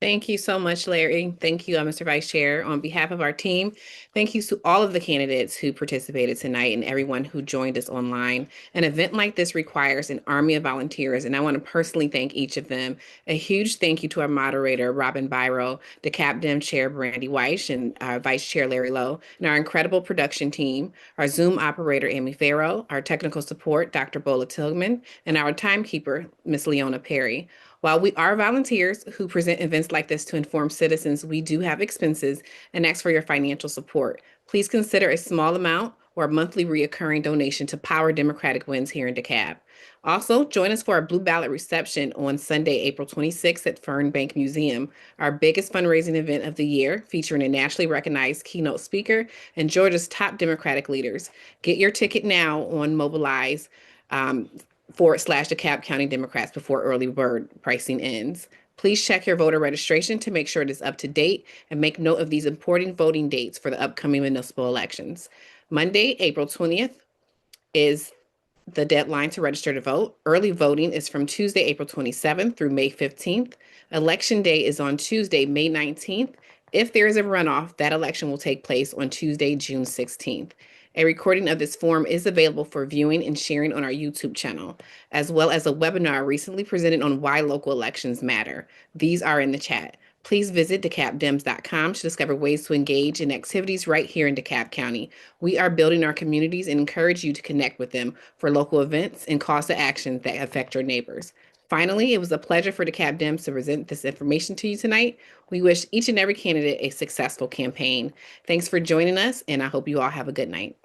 Thank you so much, Larry. Thank you, Mr. Vice Chair. On behalf of our team, thank you to all of the candidates who participated tonight and everyone who joined us online. An event like this requires an army of volunteers, and I want to personally thank each of them. A huge thank you to our moderator, Robin Byro, DeKalb Dem Chair, Brandy Weish, and our Vice Chair, Larry Lowe, and our incredible production team, our Zoom operator, Amy Farrow, our technical support, Dr. Bola Tillman, and our timekeeper, Ms. Leona Perry. While we are volunteers who present events like this to inform citizens, we do have expenses and ask for your financial support. Please consider a small amount or a monthly reoccurring donation to power Democratic wins here in DeKalb. Also, join us for our Blue Ballot reception on Sunday, April 26th at Fernbank Museum, our biggest fundraising event of the year, featuring a nationally recognized keynote speaker and Georgia's top Democratic leaders. Get your ticket now on Mobilize. /DeKalb County Democrats before early bird pricing ends. Please check your voter registration to make sure it is up to date and make note of these important voting dates for the upcoming municipal elections. Monday, April 20th is the deadline to register to vote. Early voting is from Tuesday, April 27th through May 15th. Election day is on Tuesday, May 19th. If there is a runoff, that election will take place on Tuesday, June 16th. A recording of this forum is available for viewing and sharing on our YouTube channel, as well as a webinar recently presented on why local elections matter. These are in the chat. Please visit DeKalbDems.com to discover ways to engage in activities right here in DeKalb County. We are building our communities and encourage you to connect with them for local events and calls to action that affect your neighbors. Finally, it was a pleasure for DeKalb Dems to present this information to you tonight. We wish each and every candidate a successful campaign. Thanks for joining us, and I hope you all have a good night.